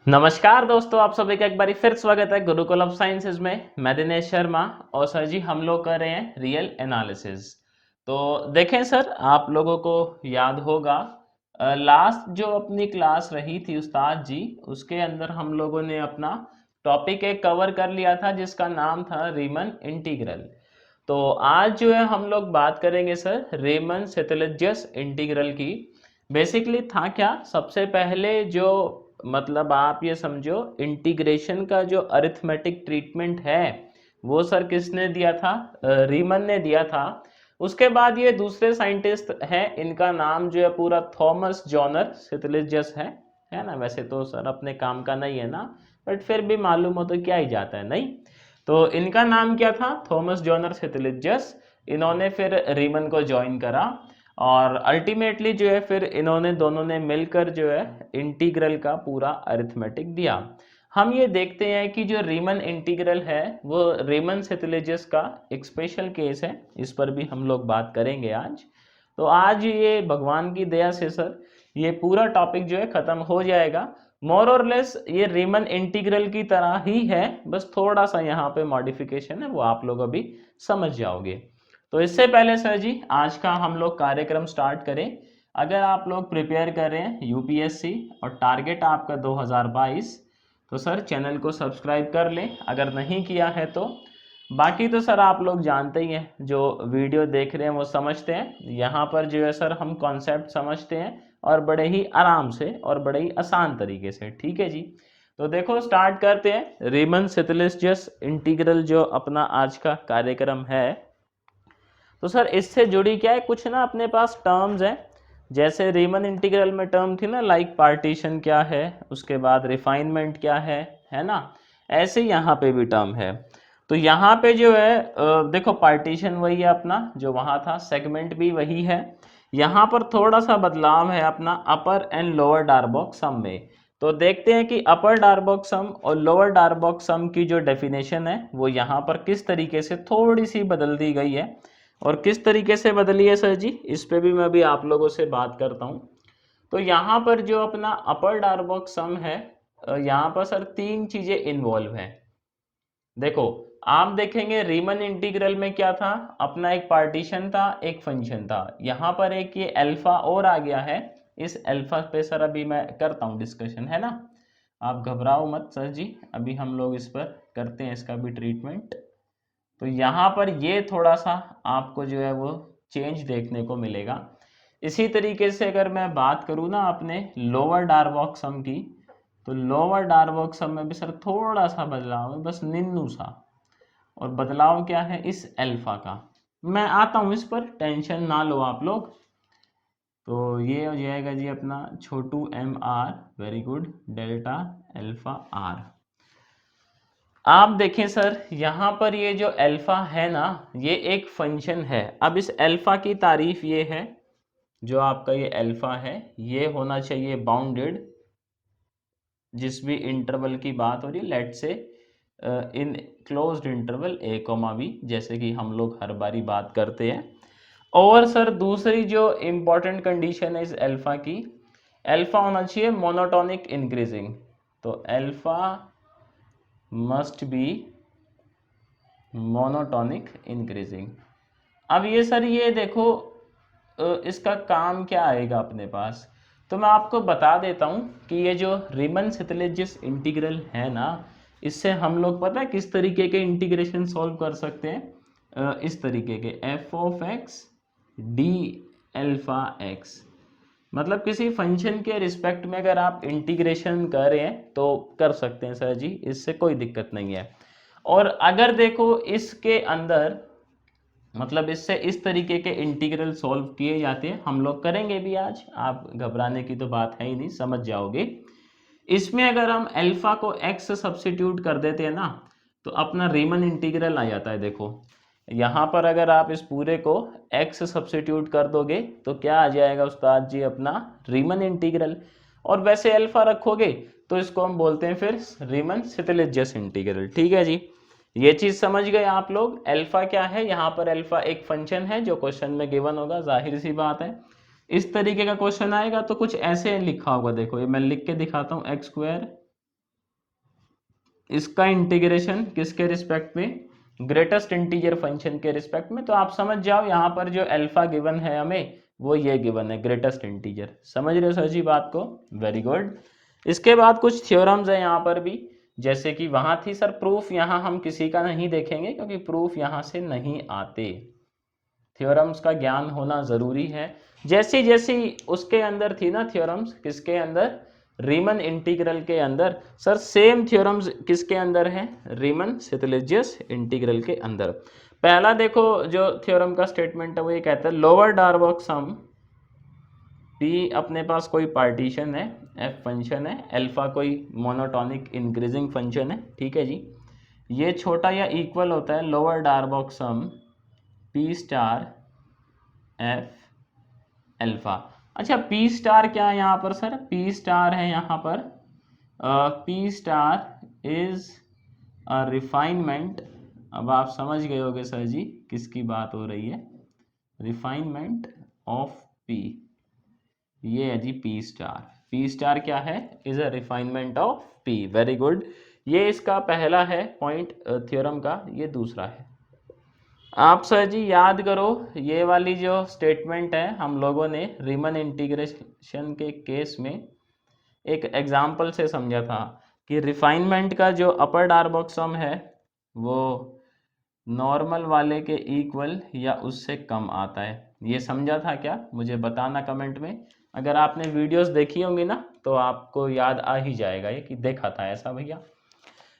नमस्कार दोस्तों, आप सभी का एक बार फिर स्वागत है गुरुकुल ऑफ साइंसेज में। मैं दिनेश शर्मा और सर जी हम लोग कर रहे हैं रियल एनालिसिस। तो देखें सर, आप लोगों को याद होगा लास्ट जो अपनी क्लास रही थी उस्ताद जी, उसके अंदर हम लोगों ने अपना टॉपिक एक कवर कर लिया था जिसका नाम था रीमन इंटीग्रल। तो आज जो है हम लोग बात करेंगे सर रीमन सेटलजियस इंटीग्रल की। बेसिकली था क्या, सबसे पहले जो मतलब आप ये समझो इंटीग्रेशन का जो अरिथमेटिक ट्रीटमेंट है वो सर किसने दिया था, रीमन ने दिया था। उसके बाद ये दूसरे साइंटिस्ट हैं, इनका नाम जो है पूरा थॉमस जॉनर सितलिजस है ना। वैसे तो सर अपने काम का नहीं है ना, बट फिर भी मालूम हो तो क्या ही जाता है, नहीं। तो इनका नाम क्या था, थॉमस जॉनर सितलिजस। इन्होंने फिर रीमन को ज्वाइन करा और अल्टीमेटली जो है फिर इन्होंने दोनों ने मिलकर जो है इंटीग्रल का पूरा अरिथमेटिक दिया। हम ये देखते हैं कि जो रीमन इंटीग्रल है वो रीमन सेटलिजियस का एक स्पेशल केस है, इस पर भी हम लोग बात करेंगे आज। तो आज ये भगवान की दया से सर ये पूरा टॉपिक जो है खत्म हो जाएगा। मोर और लेस ये रीमन इंटीग्रल की तरह ही है, बस थोड़ा सा यहाँ पे मॉडिफिकेशन है, वो आप लोग अभी समझ जाओगे। तो इससे पहले सर जी आज का हम लोग कार्यक्रम स्टार्ट करें। अगर आप लोग प्रिपेयर कर रहे हैं यूपीएससी और टारगेट आपका 2022, तो सर चैनल को सब्सक्राइब कर लें अगर नहीं किया है तो। बाकी तो सर आप लोग जानते ही हैं, जो वीडियो देख रहे हैं वो समझते हैं। यहाँ पर जो है सर हम कॉन्सेप्ट समझते हैं और बड़े ही आराम से और बड़े ही आसान तरीके से, ठीक है जी। तो देखो स्टार्ट करते हैं रीमन सेटलिजियस इंटीग्रल जो अपना आज का कार्यक्रम है। तो सर इससे जुड़ी क्या है, कुछ ना अपने पास टर्म्स हैं। जैसे रीमन इंटीग्रल में टर्म थी ना, लाइक पार्टीशन क्या है, उसके बाद रिफाइनमेंट क्या है ना। ऐसे यहाँ पे भी टर्म है। तो यहाँ पे जो है देखो पार्टीशन वही है अपना जो वहाँ था, सेगमेंट भी वही है। यहाँ पर थोड़ा सा बदलाव है अपना अपर एंड लोअर डार्बॉक्स सम में। तो देखते हैं कि अपर डार्बॉक्स सम और लोअर डार्बॉक्स सम की जो डेफिनेशन है वो यहाँ पर किस तरीके से थोड़ी सी बदल दी गई है। और किस तरीके से बदली है सर जी, इस पे भी मैं भी आप लोगों से बात करता हूँ। तो यहाँ पर जो अपना अपर डार्बॉक्स सम है, यहाँ पर सर तीन चीजें इन्वॉल्व हैं। देखो आप देखेंगे रीमन इंटीग्रल में क्या था, अपना एक पार्टीशन था, एक फंक्शन था। यहाँ पर एक ये अल्फा और आ गया है। इस अल्फा पे सर अभी मैं करता हूँ डिस्कशन, है ना। आप घबराओ मत सर जी, अभी हम लोग इस पर करते हैं इसका भी ट्रीटमेंट। तो यहाँ पर ये थोड़ा सा आपको जो है वो चेंज देखने को मिलेगा। इसी तरीके से अगर मैं बात करूँ ना अपने लोअर डार्बॉक्स सम की, तो लोअर डार्बॉक्स सम में भी सर थोड़ा सा बदलाव है, बस निन्नू सा। और बदलाव क्या है, इस अल्फा का। मैं आता हूँ इस पर, टेंशन ना लो आप लोग। तो ये हो जाएगा जी अपना छोटू M R, very good, delta alpha R. आप देखें सर यहाँ पर ये जो अल्फा है ना, ये एक फंक्शन है। अब इस अल्फा की तारीफ ये है, जो आपका ये अल्फा है ये होना चाहिए बाउंडेड, जिस भी इंटरवल की बात हो रही है, let say in closed interval a comma b, जैसे कि हम लोग हर बारी बात करते हैं। और सर दूसरी जो इम्पोर्टेंट कंडीशन है इस अल्फा की, अल्फा होना चाहिए मोनोटोनिक इंक्रीजिंग। तो alpha must be monotonic increasing. अब ये सर ये देखो इसका काम क्या आएगा अपने पास। तो मैं आपको बता देता हूँ कि ये जो रीमन सेटलिजियस इंटीग्रल है ना, इससे हम लोग पता है किस तरीके के इंटीग्रेशन सॉल्व कर सकते हैं। इस तरीके के F of x D alpha x, मतलब किसी फंक्शन के रिस्पेक्ट में अगर आप इंटीग्रेशन कर रहे हैं तो कर सकते हैं सर जी, इससे कोई दिक्कत नहीं है। और अगर देखो इसके अंदर मतलब इससे इस तरीके के इंटीग्रल सॉल्व किए जाते हैं, हम लोग करेंगे भी आज, आप घबराने की तो बात है ही नहीं, समझ जाओगे। इसमें अगर हम अल्फा को एक्स सब्स्टिट्यूट कर देते हैं ना, तो अपना रीमन इंटीग्रल आ जाता है। देखो यहाँ पर अगर आप इस पूरे को एक्स सब्स्टिट्यूट कर दोगे तो क्या आ जाएगा उस्ताद जी, अपना रीमन इंटीग्रल। और वैसे अल्फा रखोगे तो इसको हम बोलते हैं फिर रीमन सेटलिजियस इंटीग्रल, ठीक है जी। ये चीज समझ गए आप लोग। अल्फा क्या है, यहाँ पर अल्फा एक फंक्शन है जो क्वेश्चन में गिवन होगा, जाहिर सी बात है। इस तरीके का क्वेश्चन आएगा तो कुछ ऐसे लिखा होगा, देखो ये मैं लिख के दिखाता हूँ, एक्स स्क्वायर इसका इंटीग्रेशन किसके रिस्पेक्ट में, ग्रेटेस्ट इंटीजर फंक्शन के रिस्पेक्ट में। तो आप समझ जाओ यहाँ पर जो अल्फा गिवन है हमें वो ये गिवन है ग्रेटेस्ट इंटीजर। समझ रहे हो सर जी बात को, वेरी गुड। इसके बाद कुछ थ्योरम्स है यहाँ पर भी, जैसे कि वहां थी सर प्रूफ, यहाँ हम किसी का नहीं देखेंगे क्योंकि प्रूफ यहाँ से नहीं आते। थ्योरम्स का ज्ञान होना जरूरी है। जैसी जैसी उसके अंदर थी ना थ्योरम्स, किसके अंदर, रीमन इंटीग्रल के अंदर, सर सेम थ्योरम्स किसके अंदर है, रीमन सितलिजियस इंटीग्रल के अंदर। पहला देखो जो थ्योरम का स्टेटमेंट है वो ये कहता है लोअर डार्बॉग सम पी अपने पास कोई पार्टीशन है, एफ फंक्शन है, अल्फा कोई मोनोटोनिक इंक्रीजिंग फंक्शन है, ठीक है जी। ये छोटा या इक्वल होता है lower Darboux some P star F alpha. अच्छा पी स्टार क्या है यहाँ पर सर, पी स्टार है यहाँ पर, P star is a refinement. अब आप समझ गए होगे सर जी किसकी बात हो रही है, रिफाइनमेंट ऑफ पी, ये है G P star. P star क्या है, is a refinement of P, very good. ये इसका पहला है पॉइंट थ्योरम का, ये दूसरा है। आप सर जी याद करो ये वाली जो स्टेटमेंट है हम लोगों ने रीमन इंटीग्रेशन के केस में एक एग्जाम्पल से समझा था कि रिफाइनमेंट का जो अपर डार्बॉग सम है वो नॉर्मल वाले के इक्वल या उससे कम आता है। ये समझा था क्या, मुझे बताना कमेंट में। अगर आपने वीडियोस देखी होंगी ना तो आपको याद आ ही जाएगा ये कि देखा था ऐसा भैया।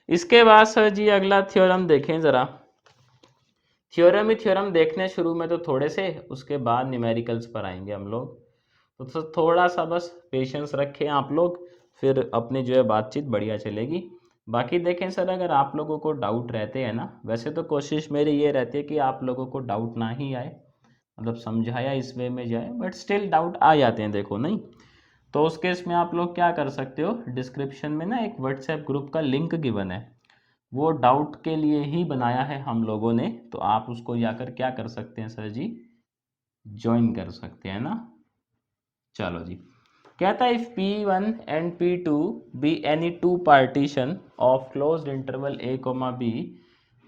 इसके बाद सर जी अगला थ्योरम देखें जरा। थ्योरम ही थ्योरम देखने शुरू में तो थोड़े से, उसके बाद न्यूमेरिकल्स पर आएंगे हम लोग, तो थोड़ा सा बस पेशेंस रखें आप लोग, फिर अपनी जो है बातचीत बढ़िया चलेगी। बाकी देखें सर अगर आप लोगों को डाउट रहते हैं ना, वैसे तो कोशिश मेरी ये रहती है कि आप लोगों को डाउट ना ही आए, मतलब समझाया इस वे में जाए, बट स्टिल डाउट आ जाते हैं देखो नहीं, तो उस केस में आप लोग क्या कर सकते हो, डिस्क्रिप्शन में ना एक व्हाट्सएप ग्रुप का लिंक गिवन है, वो डाउट के लिए ही बनाया है हम लोगों ने, तो आप उसको जाकर क्या कर सकते हैं सर जी, ज्वाइन कर सकते हैं ना। चलो जी, कहता है if P1 and P2 be any two partition of closed interval A, B,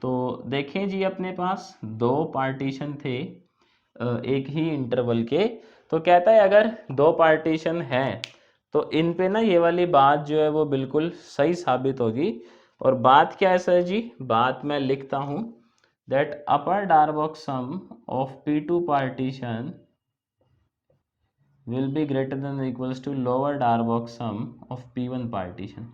तो देखें जी अपने पास दो पार्टीशन थे एक ही इंटरवल के, तो कहता है अगर दो पार्टीशन है तो इन पे ना ये वाली बात जो है वो बिल्कुल सही साबित होगी। और बात क्या है सर जी, बात मैं लिखता हूँ that upper Darboux sum of P2 partition will be greater than or equals to lower Darboux sum of P1 partition।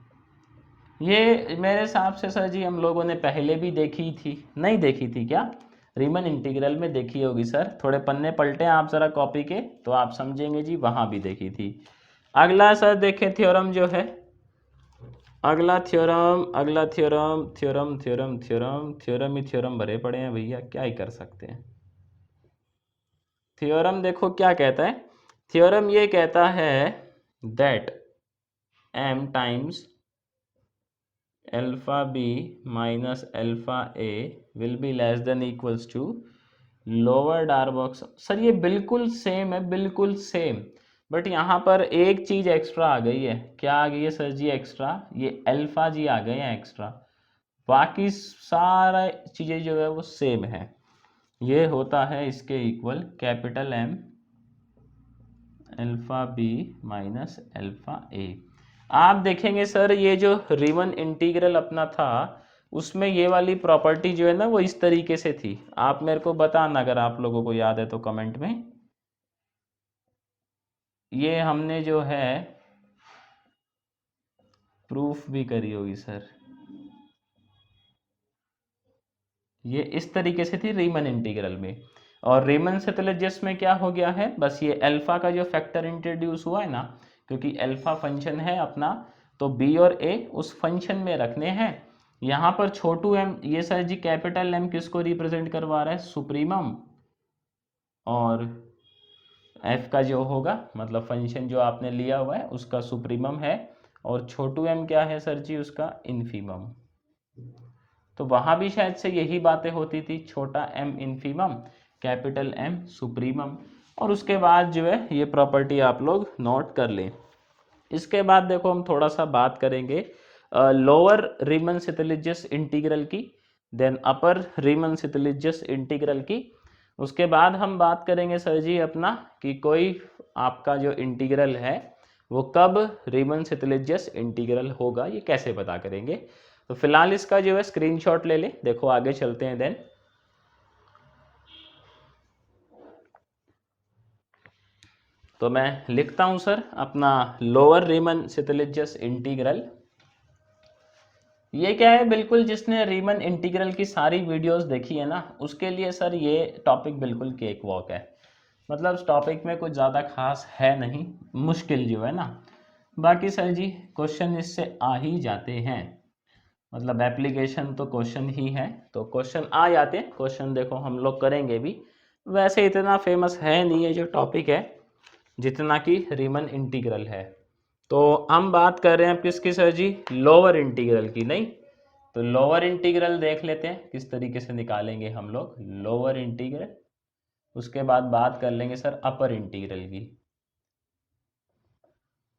ये मेरे हिसाब से सर जी हम लोगों ने पहले भी देखी थी, नहीं देखी थी क्या, रीमन इंटीग्रल में देखी होगी सर, थोड़े पन्ने पलटे आप जरा कॉपी के तो आप समझेंगे जी, वहां भी देखी थी। अगला सर देखें थ्योरम जो है, अगला थ्योरम, अगला theorem, theorem theorem theorem theorem ही थ्योरम भरे पड़े हैं भैया, क्या ही कर सकते हैं। थ्योरम देखो क्या कहता है, थ्योरम ये कहता है that m times alpha B minus alpha A will be less than equals to lower Darboux sum. Sir ये बिल्कुल सेम है, बिल्कुल सेम, बट यहाँ पर एक चीज एक्स्ट्रा आ गई है, क्या आ गई है सर जी एक्स्ट्रा, ये अल्फा जी आ गए हैं एक्स्ट्रा, बाकी सारा चीजें जो है वो सेम है। ये होता है इसके equal capital M alpha B minus alpha A. आप देखेंगे सर ये जो रीमन इंटीग्रल अपना था उसमें ये वाली प्रॉपर्टी जो है ना वो इस तरीके से थी, आप मेरे को बताना अगर आप लोगों को याद है तो कमेंट में। ये हमने जो है प्रूफ भी करी होगी सर, ये इस तरीके से थी रीमन इंटीग्रल में, और रीमन सेटलर्जियस में क्या हो गया है, बस ये अल्फा का जो फैक्टर इंट्रोड्यूस हुआ है ना, क्योंकि अल्फा फंक्शन है अपना तो बी और ए उस फंक्शन में रखने हैं। यहाँ पर छोटू एम, ये सर जी कैपिटल एम किसको रिप्रेजेंट करवा रहा है, सुप्रीमम, और एफ का जो होगा मतलब फंक्शन जो आपने लिया हुआ है उसका सुप्रीमम है, और छोटू एम क्या है सर जी, उसका इन्फीमम। तो वहां भी शायद से यही बातें होती थी, छोटा m infimum, capital m supremum, और उसके बाद जो है ये प्रॉपर्टी आप लोग नोट कर लें। इसके बाद देखो हम थोड़ा सा बात करेंगे लोअर रीमन सितलिजियस इंटीग्रल की, देन अपर रीमन सितलिजियस इंटीग्रल की। उसके बाद हम बात करेंगे सर जी अपना कि कोई आपका जो इंटीग्रल है वो कब रीमन सितलिजियस इंटीग्रल होगा, ये कैसे पता करेंगे। तो फिलहाल इसका जो है स्क्रीनशॉट ले ले, देखो आगे चलते हैं। देन तो मैं लिखता हूं सर अपना लोअर रीमन सितलिजियस इंटीग्रल। ये क्या है, बिल्कुल जिसने रीमन इंटीग्रल की सारी वीडियोस देखी है ना, उसके लिए सर ये टॉपिक बिल्कुल केक वॉक है। मतलब इस टॉपिक में कुछ ज़्यादा खास है नहीं, मुश्किल जो है ना, बाकी सर जी क्वेश्चन इससे आ ही जाते हैं। मतलब एप्लीकेशन तो क्वेश्चन ही है, तो क्वेश्चन आ जाते हैं। क्वेश्चन देखो हम लोग करेंगे भी, वैसे इतना फेमस है नहीं है जो टॉपिक है जितना कि रीमन इंटीग्रल है। तो हम बात कर रहे हैं अब किसकी सर जी, लोअर इंटीग्रल की। नहीं तो लोअर इंटीग्रल देख लेते हैं किस तरीके से निकालेंगे हम लोग लोअर इंटीग्रल। उसके बाद बात कर लेंगे सर अपर इंटीग्रल की,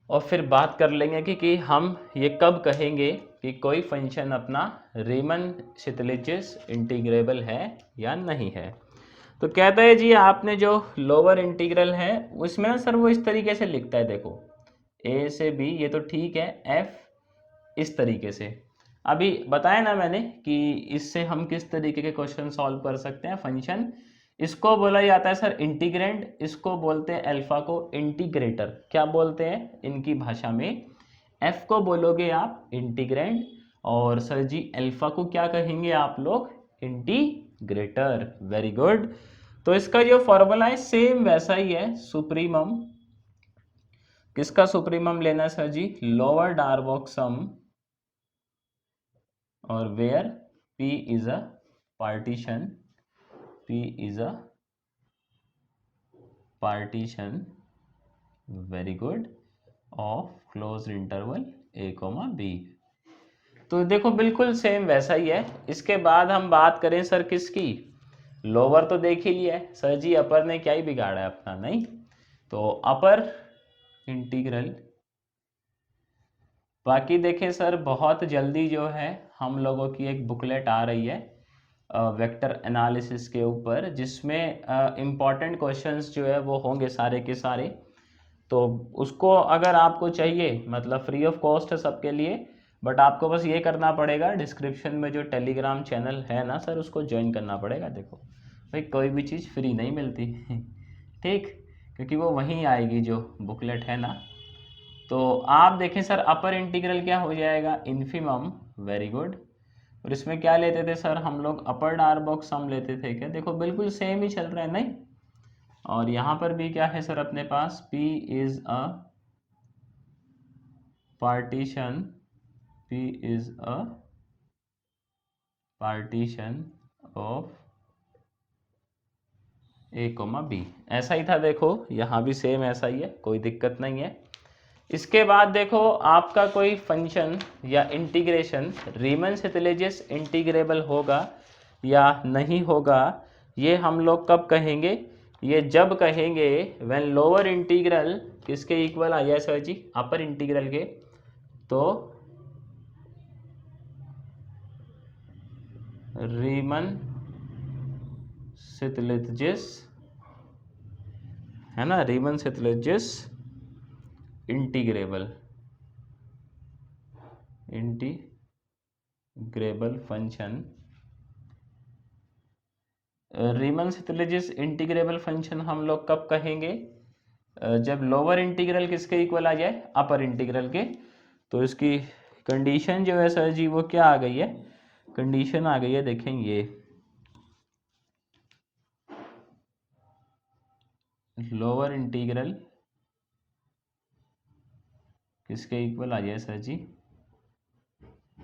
और फिर बात कर लेंगे कि हम ये कब कहेंगे कि कोई फंक्शन अपना रीमन सितलिजियस इंटीग्रेबल है या नहीं है। तो कहता है जी आपने जो लोअर इंटीग्रल है उसमें ना सर वो इस तरीके से लिखता है, देखो ए से बी, ये तो ठीक है, एफ इस तरीके से। अभी बताया ना मैंने कि इससे हम किस तरीके के क्वेश्चन सॉल्व कर सकते हैं। फंक्शन इसको बोला जाता है सर इंटीग्रेंड, इसको बोलते हैं अल्फा को इंटीग्रेटर। क्या बोलते हैं इनकी भाषा में, एफ को बोलोगे आप इंटीग्रेंड, और सर जी अल्फा को क्या कहेंगे आप लोग, इंटीग्रेटर। Very good. तो इसका जो फॉर्मूला है सेम वैसा ही है, सुप्रीमम। किसका सुप्रीमम लेना सर जी, लोअर डार्बोक सम, और where P is a partition, P is a partition, very good, of closed interval a, b। तो देखो बिल्कुल सेम वैसा ही है। इसके बाद हम बात करें सर किसकी, लोअर तो देख ही लिया है सर जी, अपर ने क्या ही बिगाड़ा है अपना, नहीं तो अपर इंटीग्रल। बाकी देखें सर बहुत जल्दी जो है हम लोगों की एक बुकलेट आ रही है वेक्टर एनालिसिस के ऊपर, जिसमें इम्पॉर्टेंट क्वेश्चंस जो है वो होंगे सारे के सारे। तो उसको अगर आपको चाहिए, मतलब फ्री ऑफ कॉस्ट है सबके लिए, बट आपको बस ये करना पड़ेगा, डिस्क्रिप्शन में जो टेलीग्राम चैनल है ना सर उसको ज्वाइन करना पड़ेगा। देखो भाई कोई भी चीज़ फ्री नहीं मिलती ठीक, क्योंकि वो वहीं आएगी जो बुकलेट है ना। तो आप देखें सर अपर इंटीग्रल क्या हो जाएगा, इन्फिमम, वेरी गुड। और इसमें क्या लेते थे सर हम लोग, अपर डार्बोक सम लेते थे क्या, देखो बिल्कुल सेम ही चल रहा है, नहीं। और यहाँ पर भी क्या है सर अपने पास, P is a partition, P is a partition of A, B। ऐसा ही था, देखो यहाँ भी सेम ऐसा ही है, कोई दिक्कत नहीं है। इसके बाद देखो आपका कोई फंक्शन या इंटीग्रेशन रीमन सितलिजियस इंटीग्रेबल होगा या नहीं होगा, ये हम लोग कब कहेंगे, ये जब कहेंगे व्हेन लोअर इंटीग्रल किसके इक्वल आ जाए सर जी, अपर इंटीग्रल के। तो रीमन सितलिजियस है ना, रीमन Stieltjes integrable function, रीमन Stieltjes integrable function हम लोग कब कहेंगे, जब लोअर इंटीग्रल किसके इक्वल आ जाए, अपर इंटीग्रल के। तो इसकी कंडीशन जो है सर जी वो क्या आ गई है, कंडीशन आ गई है, देखें ये लोअर इंटीग्रल किसके इक्वल आ जाए सर जी,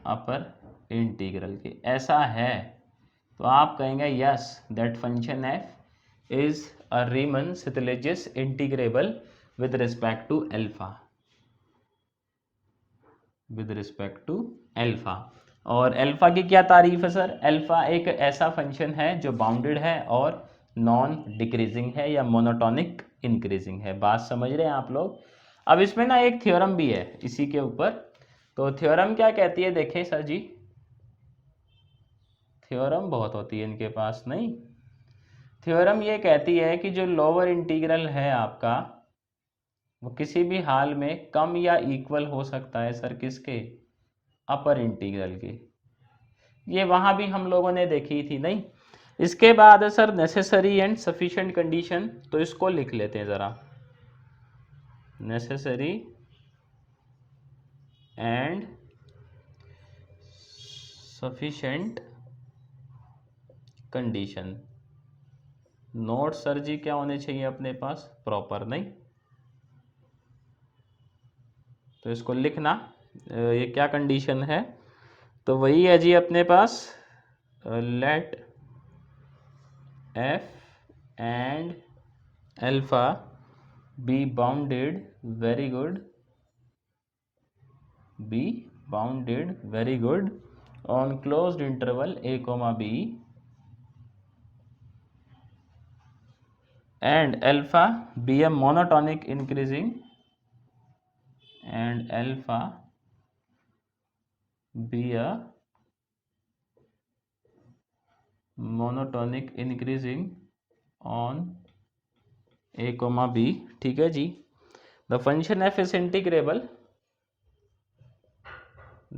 अपर इंटीग्रल के, ऐसा है तो आप कहेंगे yes that function F is a Riemann Stieltjes integrable with respect to alpha, with respect to alpha. और अल्फा की क्या तारीफ है सर, अल्फा एक ऐसा फंक्शन है जो बाउंडेड है और नॉन डिक्रीजिंग है या मोनोटोनिक इंक्रीजिंग है। बात समझ रहे हैं आप लोग। अब इसमें ना एक थ्योरम भी है इसी के ऊपर, तो थ्योरम क्या कहती है, देखें सर जी, थ्योरम बहुत होती है इनके पास, नहीं, थ्योरम ये कहती है कि जो लोअर इंटीग्रल है आपका वो किसी भी हाल में कम या इक्वल हो सकता है सर किसके, अपर इंटीग्रल के। ये वहां भी हम लोगों ने देखी थी, नहीं। इसके बाद है sir necessary and sufficient condition, तो इसको लिख लेते हैं ज़रा, necessary and sufficient condition. Note sir जी क्या होने चाहिए अपने पास, प्रॉपर, नहीं। तो इसको लिखना, ये क्या कंडीशन है, तो वही है जी अपने पास, let F and alpha be bounded very good, be bounded very good on closed interval a, b and alpha be a monotonic increasing and alpha be a monotonic increasing on a, b। ठीक है जी। the function f is integrable,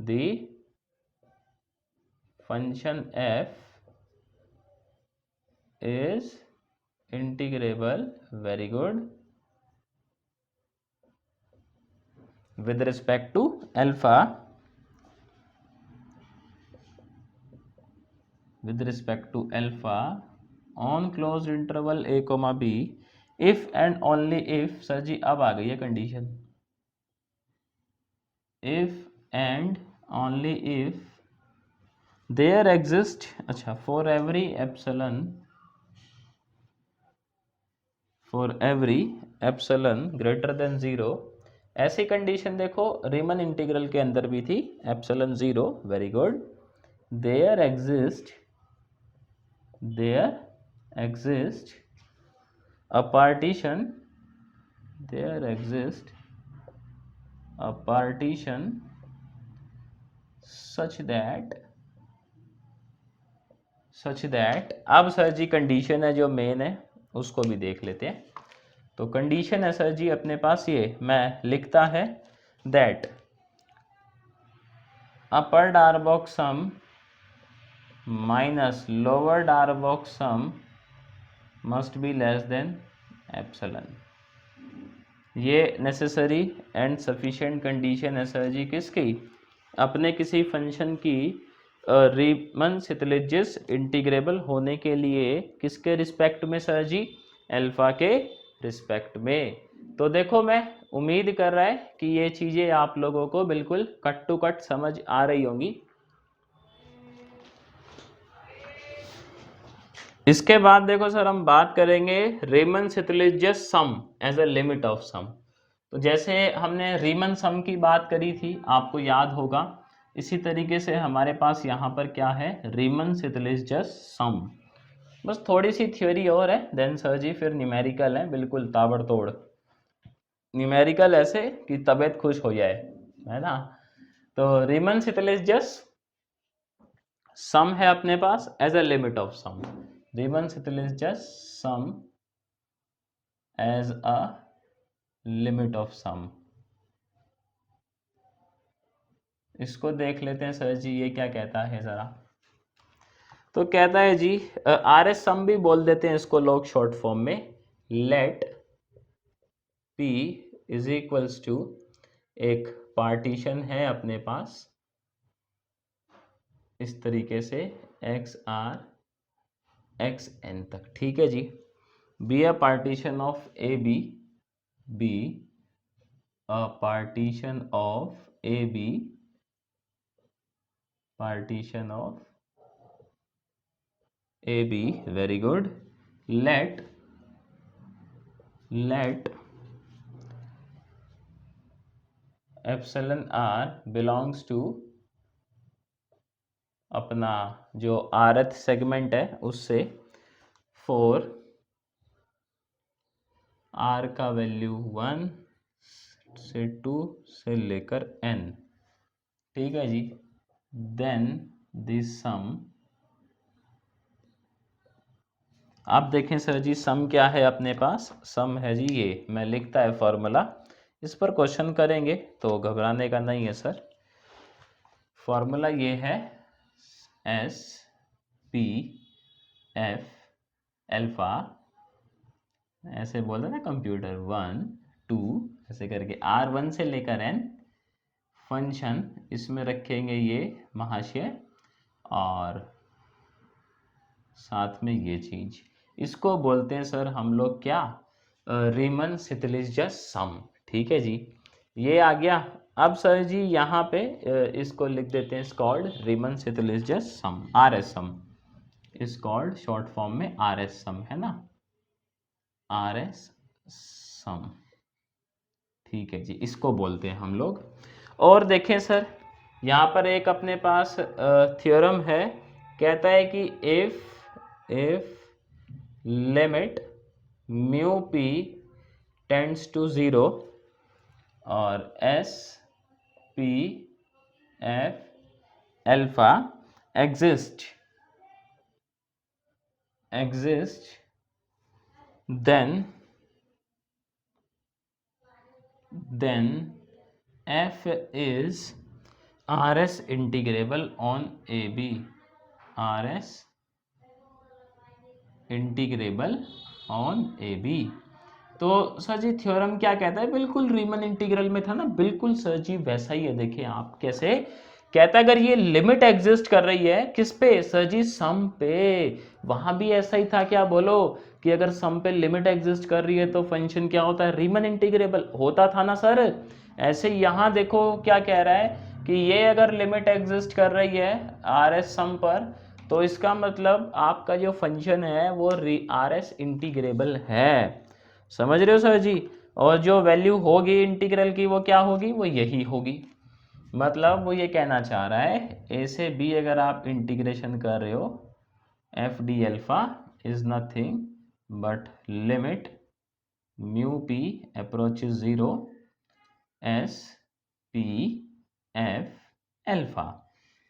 the function f is integrable, very good, with respect to alpha, with respect to alpha on closed interval a, b if and only if, sir जी अब आ गई है condition, if and only if there exist, अच्छा, for every epsilon greater than 0, ऐसी condition देखो रीमन integral के अंदर भी थी, epsilon 0, very good, there exist a partition, there exists a partition such that अब सर जी कंडीशन है जो मेन है उसको भी देख लेते हैं। तो कंडीशन है सर जी अपने पास, ये मैं लिखता है that upper Darboux sum minus lower Darboux sum must be less than epsilon. ये नेसेसरी एंड सफिशिएंट कंडीशन है सर जी किसकी, अपने किसी फंक्शन की रीमन सितलिजियस इंटीग्रेबल होने के लिए, किसके रिस्पेक्ट में सर जी, अल्फा के रिस्पेक्ट में। तो देखो मैं उम्मीद कर रहा है कि ये चीज़ें आप लोगों को बिल्कुल कट टू कट समझ आ रही होंगी। इसके बाद देखो सर हम बात करेंगे रीमन Stieltjes sum as a limit of सम। तो जैसे हमने रीमन सम की बात करी थी आपको याद होगा, इसी तरीके से हमारे पास यहाँ पर क्या है, रीमन सितलिजियस सम। बस थोड़ी सी थ्योरी और है, देन सर जी फिर न्यूमेरिकल है, बिल्कुल ताबड़तोड़ न्यूमेरिकल, ऐसे कि तबीयत खुश हो जाए, है ना। तो रीमन सितलिजियस सम है अपने पास as a limit of sum, Riemann Stieltjes sum as a limit of sum. इसको देख लेते हैं सर जी ये क्या कहता है जरा। तो कहता है जी आर एस सम भी बोल देते हैं इसको लोग शॉर्ट फॉर्म में, let P is equals to, एक पार्टीशन है अपने पास इस तरीके से एक्स आर एक्स एन तक, ठीक है जी, be a partition of A B, be a partition of A B, partition of A B, very good, let epsilon R belongs to, अपना जो आरथ सेगमेंट है उससे, फॉर आर का वैल्यू 1 से 2 से लेकर n, ठीक है जी। देन दिस सम, आप देखें सर जी सम क्या है अपने पास, सम है जी ये, मैं लिखता है फॉर्मूला, इस पर क्वेश्चन करेंगे तो घबराने का नहीं है सर। फॉर्मूला ये है एस पी एफ एल्फा, ऐसे बोलते ना कंप्यूटर, 1 2 ऐसे करके R1 से लेकर N फंक्शन, इसमें रखेंगे ये महाशय और साथ में ये चीज, इसको बोलते हैं सर हम लोग क्या, रीमन सितलिजस सम। ठीक है जी, ये आ गया। अब सर जी यहाँ पे इसको लिख देते हैं called Riemann Stieltjes sum, R S sum is called, short form में आर एस सम है ना, आर एस सम। ठीक है जी, इसको बोलते हैं हम लोग। और देखें सर यहाँ पर एक अपने पास थ्योरम है, कहता है कि if limit mu P tends to 0 और S P F alpha exist then f is rs integrable on ab, rs integrable on a b. तो सर जी थ्योरम क्या कहता है, बिल्कुल रीमन इंटीग्रल में था ना, बिल्कुल सर जी वैसा ही है। देखिए आप कैसे कहता है, अगर ये लिमिट एग्जिस्ट कर रही है किस पे सर जी, सम पे, वहां भी ऐसा ही था क्या, बोलो कि अगर सम पे लिमिट एग्जिस्ट कर रही है तो फंक्शन क्या होता है, रीमन इंटीग्रेबल होता था ना सर। ऐसे यहाँ देखो क्या कह रहा है कि ये अगर लिमिट एग्जिस्ट कर रही है आर एस सम पर, तो इसका मतलब आपका जो फंक्शन है वो आर एस इंटीग्रेबल है। समझ रहे हो सर जी, और जो वैल्यू होगी इंटीग्रल की वो क्या होगी, वो यही होगी। मतलब वो ये कहना चाह रहा है ए से बी अगर आप इंटीग्रेशन कर रहे हो, F D alpha is nothing but limit mu P approaches 0 S P F alpha.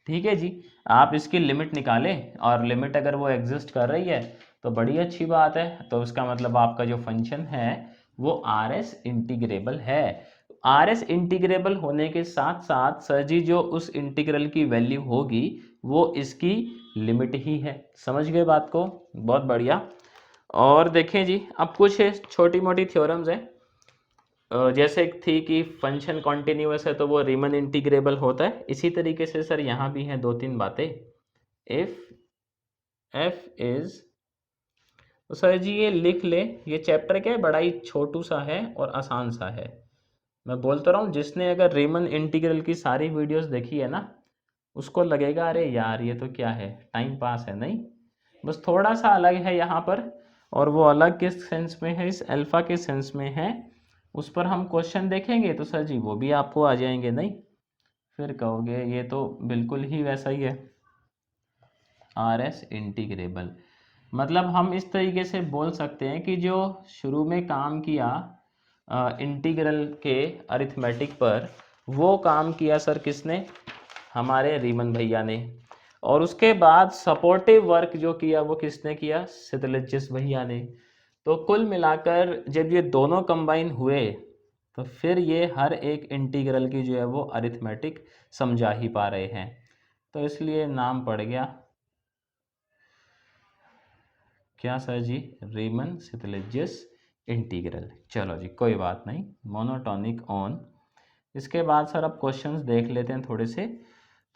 ठीक है जी, आप इसकी लिमिट निकालें और लिमिट अगर वो एग्जिस्ट कर रही है तो बड़ी अच्छी बात है, तो उसका मतलब आपका जो फंक्शन है वो आर एस इंटीग्रेबल है। आर एस इंटीग्रेबल होने के साथ साथ सर जी जो उस इंटीग्रल की वैल्यू होगी वो इसकी लिमिट ही है। समझ गए बात को, बहुत बढ़िया। और देखें जी अब कुछ छोटी मोटी थ्योरम्स हैं, जैसे एक थी कि फंक्शन कॉन्टिन्यूअस है तो वो रीमन इंटीग्रेबल होता है, इसी तरीके से सर यहाँ भी हैं दो तीन बातें। इफ एफ इज, तो सर जी ये लिख ले, ये चैप्टर क्या है, बड़ा ही छोटू सा है और आसान सा है। मैं बोलता रहा हूँ जिसने अगर रीमन इंटीग्रल की सारी वीडियोस देखी है ना, उसको लगेगा अरे यार ये तो क्या है, टाइम पास है, नहीं, बस थोड़ा सा अलग है यहाँ पर। और वो अलग किस सेंस में है, इस अल्फा के सेंस में है, उस पर हम क्वेश्चन देखेंगे तो सर जी वो भी आपको आ जाएंगे, नहीं फिर कहोगे ये तो बिल्कुल ही वैसा ही है। आर एस इंटीग्रेबल मतलब हम इस तरीके से बोल सकते हैं कि जो शुरू में काम किया इंटीग्रल के अरिथमेटिक पर, वो काम किया सर किसने, हमारे रीमन भैया ने। और उसके बाद सपोर्टिव वर्क जो किया वो किसने किया, सितलिजिस भैया ने। तो कुल मिलाकर जब ये दोनों कंबाइन हुए तो फिर ये हर एक इंटीग्रल की जो है वो अरिथमेटिक समझा ही पा रहे हैं, तो इसलिए नाम पड़ गया क्या सर जी, रीमन सितलिजिस इंटीग्रल। चलो जी कोई बात नहीं, मोनोटॉनिक ऑन। इसके बाद सर अब क्वेश्चंस देख लेते हैं थोड़े से,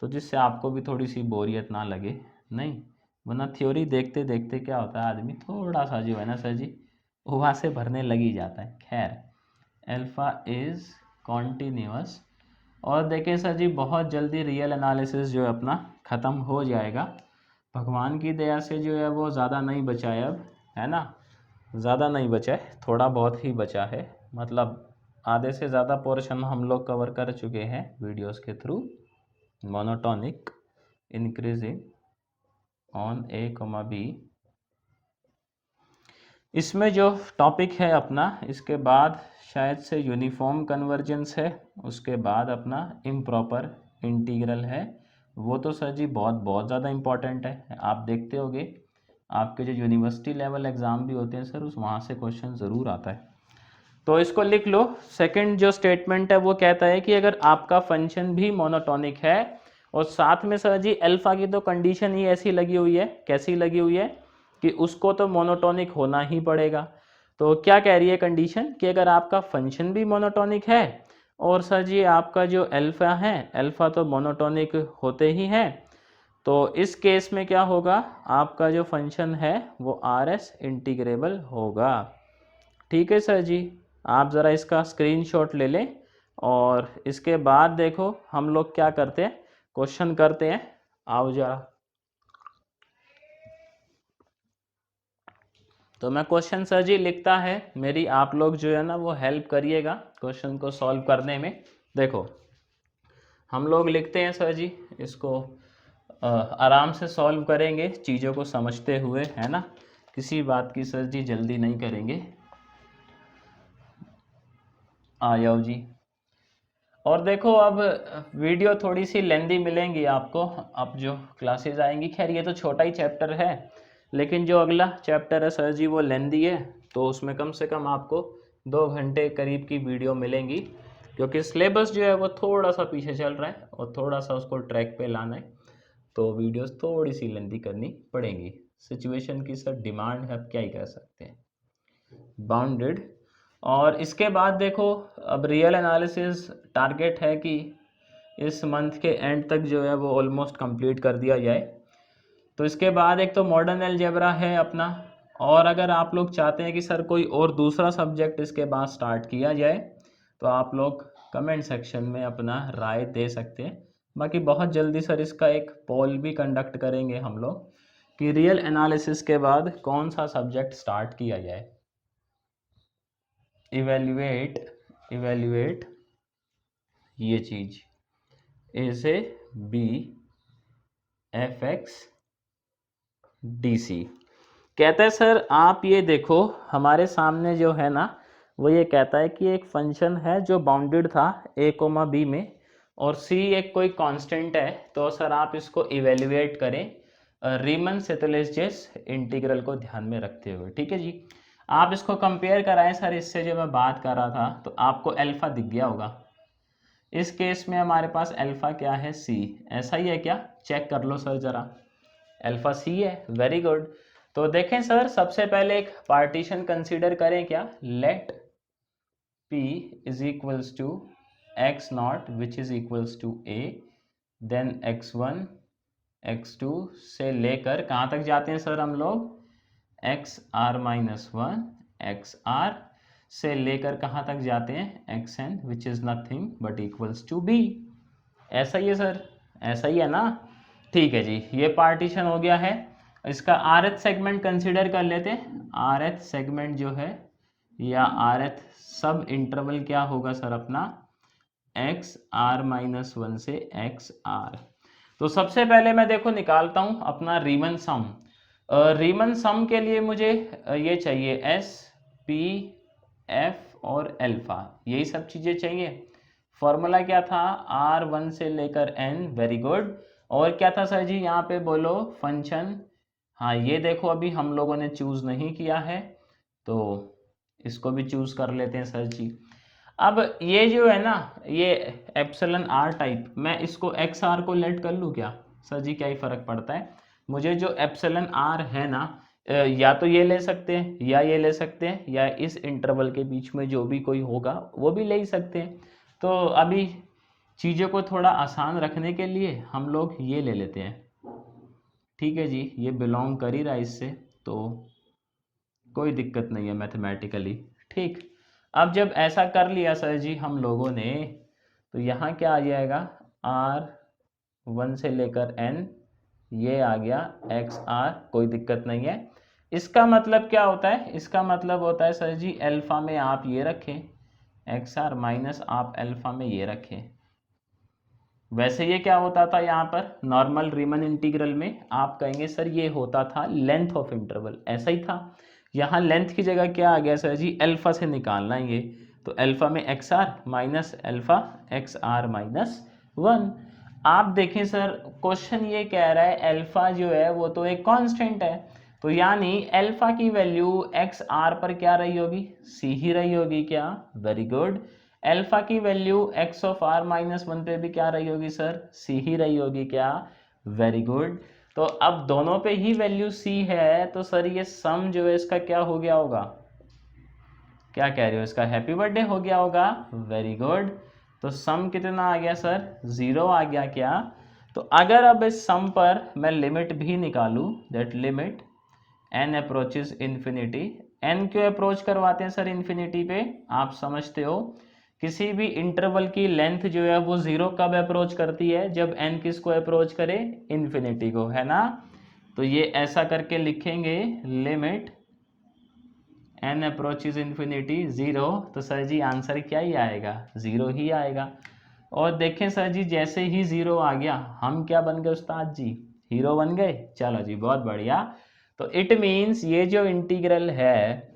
तो जिससे आपको भी थोड़ी सी बोरियत ना लगे, नहीं वरना थ्योरी देखते देखते क्या होता है, आदमी थोड़ा सा जो है ना सर जी वहाँ से भरने लग ही जाता है। खैर अल्फा इज कॉन्टिन्यूअस, और देखें सर जी बहुत जल्दी रियल एनालिसिस जो है अपना ख़त्म हो जाएगा, भगवान की दया से जो है वो ज़्यादा नहीं बचा है अब, है ना, ज़्यादा नहीं बचा है, थोड़ा बहुत ही बचा है, मतलब आधे से ज़्यादा पोर्शन हम लोग कवर कर चुके हैं वीडियोस के through. Monotonic increasing on A comma b, इसमें जो टॉपिक है अपना, इसके बाद शायद से यूनिफॉर्म कन्वर्जेंस है, उसके बाद अपना इम्प्रॉपर इंटीग्रल है वो तो सर जी बहुत बहुत ज़्यादा इम्पॉर्टेंट है। आप देखते होगे आपके जो यूनिवर्सिटी लेवल एग्ज़ाम भी होते हैं सर, उस वहाँ से क्वेश्चन ज़रूर आता है। तो इसको लिख लो। सेकंड जो स्टेटमेंट है वो कहता है कि अगर आपका फंक्शन भी मोनोटोनिक है और साथ में सर जी अल्फ़ा की तो कंडीशन ही ऐसी लगी हुई है, कैसी लगी हुई है कि उसको तो मोनोटोनिक होना ही पड़ेगा। तो क्या कह रही है कंडीशन कि अगर आपका फंक्शन भी मोनोटोनिक है और सर जी आपका जो अल्फ़ा है, अल्फ़ा तो मोनोटोनिक होते ही हैं, तो इस केस में क्या होगा, आपका जो फंक्शन है वो आर एस इंटीग्रेबल होगा। ठीक है सर जी, आप ज़रा इसका स्क्रीनशॉट ले लें और इसके बाद देखो हम लोग क्या करते हैं, क्वेश्चन करते हैं। आओ जरा, तो मैं क्वेश्चन सर जी लिखता है, मेरी आप लोग जो है ना वो हेल्प करिएगा क्वेश्चन को सॉल्व करने में। देखो हम लोग लिखते हैं सर जी, इसको आराम से सॉल्व करेंगे चीज़ों को समझते हुए, है ना, किसी बात की सर जी जल्दी नहीं करेंगे। आ जाओ जी। और देखो अब वीडियो थोड़ी सी लेंदी मिलेंगी आपको, अब जो क्लासेस आएंगी, खैर ये तो छोटा ही चैप्टर है, लेकिन जो अगला चैप्टर है सर जी वो लेंदी है, तो उसमें कम से कम आपको 2 घंटे करीब की वीडियो मिलेंगी, क्योंकि सिलेबस जो है वो थोड़ा सा पीछे चल रहा है और थोड़ा सा उसको ट्रैक पे लाना है, तो वीडियोस थोड़ी सी लेंदी करनी पड़ेंगी। सिचुएशन की सर डिमांड है, अब क्या ही कर सकते हैं, बाउंडेड। और इसके बाद देखो अब रियल एनालिसिस टारगेट है कि इस मंथ के एंड तक जो है वो ऑलमोस्ट कंप्लीट कर दिया जाए। तो इसके बाद एक तो मॉडर्न अलजेब्रा है अपना, और अगर आप लोग चाहते हैं कि सर कोई और दूसरा सब्जेक्ट इसके बाद स्टार्ट किया जाए तो आप लोग कमेंट सेक्शन में अपना राय दे सकते हैं। बाकी बहुत जल्दी सर इसका एक पोल भी कंडक्ट करेंगे हम लोग कि रियल एनालिसिस के बाद कौन सा सब्जेक्ट स्टार्ट किया जाए। इवेल्युएट ये चीज ए से B f x d c कहता है सर आप ये देखो हमारे सामने जो है ना वो ये कहता है कि एक फंक्शन है जो बाउंडेड था a कोमा बी में और c एक कोई कांस्टेंट है, तो सर आप इसको इवेल्युएट करें रीमन सेतलेजेस इंटीग्रल को ध्यान में रखते हुए। ठीक है जी, आप इसको कंपेयर कराएं सर इससे जो मैं बात कर रहा था, तो आपको अल्फा दिख गया होगा। इस केस में हमारे पास अल्फा क्या है, c, ऐसा ही है क्या, चेक कर लो सर जरा, अल्फा c है, वेरी गुड। तो देखें सर सबसे पहले एक पार्टीशन कंसीडर करें, क्या, let p is equals to x not which is equals to a, then x1 x2 से लेकर कहाँ तक जाते हैं सर हम लोग, xr-1 xr से लेकर कहाँ तक जाते हैं, xn which is nothing but equals to b। ऐसा ही है सर, ऐसा ही है ना, ठीक है जी, ये पार्टीशन हो गया है। इसका rth सेगमेंट कंसीडर कर लेते हैं, rth सेगमेंट जो है या rth सब इंटरवल क्या होगा सर अपना, xr-1 से xr। तो सबसे पहले मैं देखो निकालता हूं अपना रीमन सम। रीमन सम के लिए मुझे ये चाहिए s p f और अल्फा, यही सब चीजें चाहिए। फॉर्मूला क्या था, r1 से लेकर n, वेरी गुड। और क्या था सर जी यहाँ पे बोलो, फंक्शन, हाँ ये देखो अभी हम लोगों ने चूज नहीं किया है तो इसको भी चूज कर लेते हैं सर जी। अब ये जो है ना ये एप्सिलन आर टाइप, मैं इसको एक्स आर को लेट कर लूँ क्या सर जी, क्या ही फर्क पड़ता है, मुझे जो एप्सिलन आर है ना या तो ये ले सकते हैं या ये ले सकते हैं या इस इंटरवल के बीच में जो भी कोई होगा वो भी ले ही सकते हैं। तो अभी चीज़ों को थोड़ा आसान रखने के लिए हम लोग ये ले लेते हैं, ठीक है जी, ये बिलोंग कर ही रहा है इससे तो कोई दिक्कत नहीं है मैथमेटिकली। ठीक, अब जब ऐसा कर लिया सर जी हम लोगों ने, तो यहाँ क्या आ जाएगा, r1 से लेकर n, ये आ गया xr, कोई दिक्कत नहीं है। इसका मतलब क्या होता है, इसका मतलब होता है सर जी अल्फा में आप ये रखें xr माइनस आप अल्फा में ये रखें। वैसे ये क्या होता था यहाँ पर नॉर्मल रीमन इंटीग्रल में, आप कहेंगे सर ये होता था लेंथ ऑफ इंटरवल, ऐसा ही था। यहाँ लेंथ की जगह क्या आ गया सर जी, अल्फा से निकालना है ये, तो अल्फा में x r minus alpha x r minus 1। आप देखें सर, क्वेश्चन ये कह रहा है अल्फा जो है वो तो एक कांस्टेंट है, तो यानी अल्फा की वैल्यू एक्स आर पर क्या रही होगी, सी ही रही होगी क्या, वेरी गुड। अल्फा की value x of r minus one पे भी क्या रही होगी सर, सी ही रही होगी क्या, वेरी गुड। तो अब दोनों पे ही वैल्यू सी है, तो सर ये सम जो है इसका क्या हो गया होगा, क्या कह रहे हो, इसका हैप्पी बर्थडे हो गया होगा, वेरी गुड। तो सम कितना आ गया सर, 0 आ गया क्या। तो अगर अब इस सम पर मैं लिमिट भी निकालूं, that limit n approaches infinity, n क्यों अप्रोच करवाते हैं सर इन्फिनिटी पे, आप समझते हो, किसी भी इंटरवल की लेंथ जो है वो 0 कब अप्रोच करती है, जब n किसको अप्रोच करे, इन्फिनिटी को, है ना। तो ये ऐसा करके लिखेंगे, लिमिट n अप्रोचेज इन्फिनिटी 0, तो सर जी आंसर क्या ही आएगा, 0 ही आएगा। और देखें सर जी, जैसे ही 0 आ गया हम क्या बन गए उस्ताद जी, हीरो बन गए, चलो जी बहुत बढ़िया। तो इट मीन्स ये जो इंटीग्रल है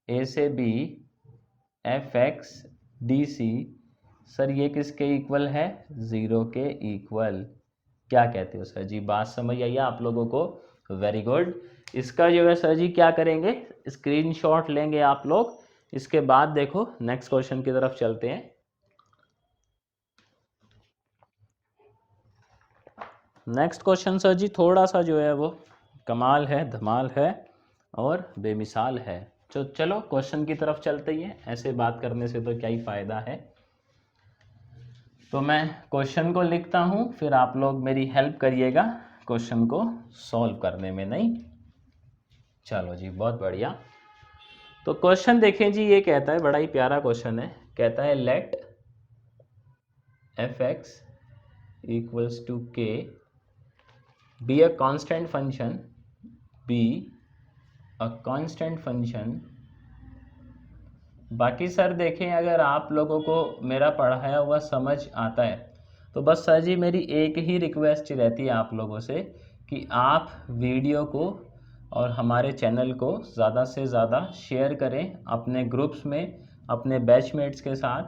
a से b f x d c, sir ये किसके इक्वल है, 0 के इक्वल। क्या कहते हो सर जी, बात समझ आई आप लोगों को, वेरी गुड। इसका जो है सर जी क्या करेंगे, स्क्रीनशॉट लेंगे आप लोग। इसके बाद देखो नेक्स्ट क्वेश्चन की तरफ चलते हैं। नेक्स्ट क्वेश्चन सर जी थोड़ा सा जो है वो कमाल है, धमाल है और बेमिसाल है। तो चलो क्वेश्चन की तरफ चलते ही हैं, ऐसे बात करने से तो क्या ही फायदा है। तो मैं क्वेश्चन को लिखता हूँ, फिर आप लोग मेरी हेल्प करिएगा क्वेश्चन को सॉल्व करने में, नहीं, चलो जी बहुत बढ़िया। तो क्वेश्चन देखें जी, ये कहता है, बड़ा ही प्यारा क्वेश्चन है, कहता है let F x equals to K be a constant function, be a constant function. बाकी सर देखें, अगर आप लोगों को मेरा पढ़ाया हुआ समझ आता है तो बस सर जी मेरी एक ही रिक्वेस्ट रहती है आप लोगों से कि आप वीडियो को और हमारे चैनल को ज़्यादा से ज़्यादा शेयर करें अपने ग्रुप्स में, अपने बैचमेट्स के साथ,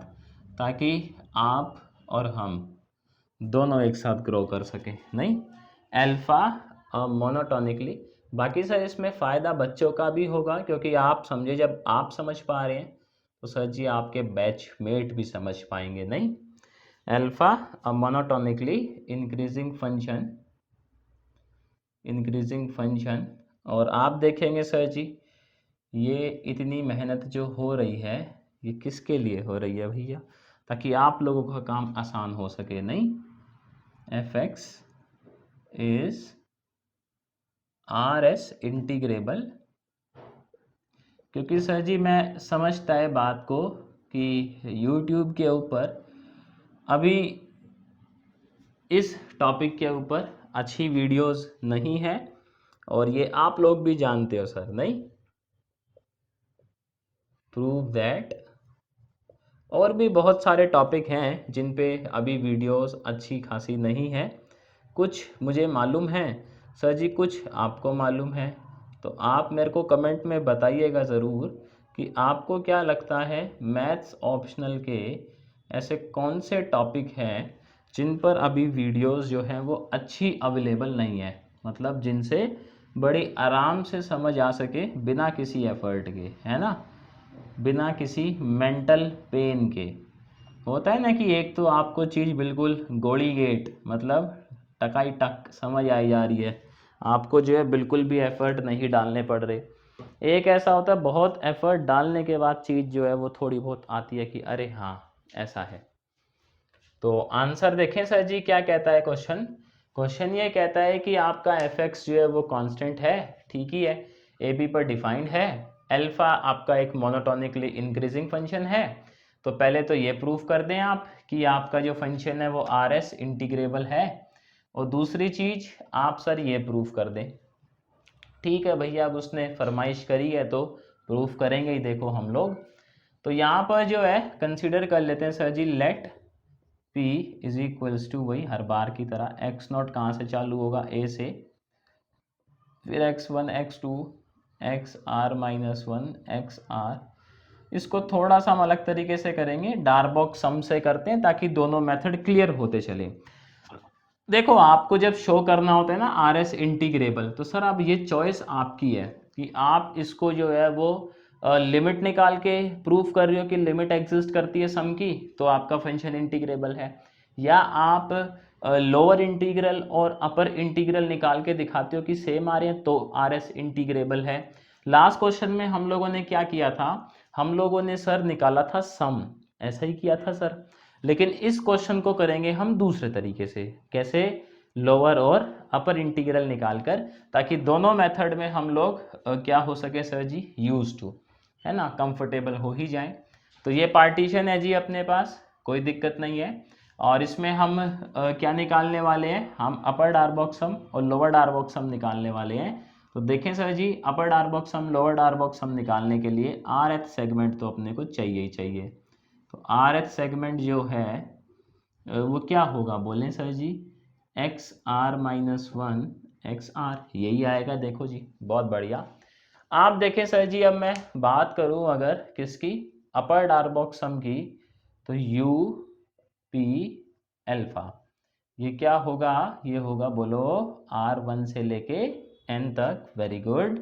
ताकि आप और हम दोनों एक साथ ग्रो कर सकें, नहीं, अल्फ़ा मोनोटोनिकली। बाकी सर इसमें फ़ायदा बच्चों का भी होगा, क्योंकि आप समझे, जब आप समझ पा रहे हैं तो सर जी आपके बैचमेट भी समझ पाएंगे, नहीं। Alpha monotonically increasing function. और आप देखेंगे सर जी, ये इतनी मेहनत जो हो रही है ये किसके लिए हो रही है भैया, ताकि आप लोगों का काम आसान हो सके, नहीं। F X is R S integrable, क्योंकि सर जी मैं समझता है बात को कि YouTube के ऊपर अभी इस टॉपिक के ऊपर अच्छी वीडियोस नहीं है, और ये आप लोग भी जानते हो सर, नहीं। प्रूव दैट, और भी बहुत सारे टॉपिक हैं जिन पे अभी वीडियोस अच्छी खासी नहीं है। कुछ मुझे मालूम है सर जी, कुछ आपको मालूम है, तो आप मेरे को कमेंट में बताइएगा ज़रूर कि आपको क्या लगता है मैथ्स ऑप्शनल के ऐसे कौन से टॉपिक हैं जिन पर अभी वीडियोस जो हैं वो अच्छी अवेलेबल नहीं है, मतलब जिनसे बड़ी आराम से समझ आ सके बिना किसी एफर्ट के, है ना, बिना किसी मेंटल पेन के। होता है ना कि एक तो आपको चीज़ बिल्कुल गोली गेट, मतलब टकाई टक समझ आई जा रही है, आपको जो है बिल्कुल भी एफर्ट नहीं डालने पड़ रहे। एक ऐसा होता है बहुत एफर्ट डालने के बाद चीज़ जो है वो थोड़ी बहुत आती है कि अरे हाँ ऐसा है। तो आंसर देखें सर जी, क्या कहता है क्वेश्चन। क्वेश्चन ये कहता है कि आपका एफ एक्स जो है वो कांस्टेंट है, ठीक ही है, ए बी पर डिफाइंड है, अल्फा आपका एक मोनोटोनिकली इंक्रीजिंग फंक्शन है। तो पहले तो ये प्रूफ कर दें आप कि आपका जो फंक्शन है वो आर एस इंटीग्रेबल है, और दूसरी चीज़ आप सर ये प्रूफ कर दें। ठीक है भैया, अब उसने फरमाइश करी है तो प्रूफ करेंगे ही, देखो हम लोग। तो यहाँ पर जो है कंसीडर कर लेते हैं sir ji, let P is equals to, वही हर बार की तरह, एक्स नॉट कहाँ से चालू होगा, ए से, फिर x1 x2 x r minus one x r, इसको थोड़ा सा हम अलग तरीके से करेंगे, डार्बॉक्स सम से करते हैं ताकि दोनों मेथड क्लियर होते चले। देखो आपको जब शो करना होता है ना आर एस इंटीग्रेबल, तो सर अब ये चॉइस आपकी है कि आप इसको जो है वो लिमिट निकाल के प्रूफ कर रहे हो कि लिमिट एग्जिस्ट करती है सम की, तो आपका फंक्शन इंटीग्रेबल है, या आप लोअर इंटीग्रल और अपर इंटीग्रल निकाल के दिखाते हो कि सेम आ रहे हैं, तो आर एस इंटीग्रेबल है। लास्ट क्वेश्चन में हम लोगों ने क्या किया था, हम लोगों ने सर निकाला था सम, ऐसा ही किया था सर, लेकिन इस क्वेश्चन को करेंगे हम दूसरे तरीके से। कैसे? लोअर और अपर इंटीग्रल निकालकर, ताकि दोनों मेथड में हम लोग क्या हो सके सर जी, यूज टू, है ना, कंफर्टेबल हो ही जाए। तो ये पार्टीशन है जी अपने पास, कोई दिक्कत नहीं है। और इसमें हम क्या निकालने वाले हैं, हम अपर डार्बॉक्स सम और लोअर डार्बॉक्स सम निकालने वाले हैं। तो देखें सर जी, अपर डार्बॉक्स सम लोअर डार्बॉक्स सम निकालने के लिए आर एच सेगमेंट तो अपने को चाहिए ही चाहिए। तो आर एच सेगमेंट जो है वो क्या होगा, बोलें sir ji, x r minus one x r, यही आएगा। देखो जी बहुत बढ़िया। आप देखें सर जी, अब मैं बात करूं अगर किसकी, अपर डार्बॉक्स सम की, तो यू पी एल्फा, ये क्या होगा, ये होगा, बोलो, R1 से लेके N तक, वेरी गुड।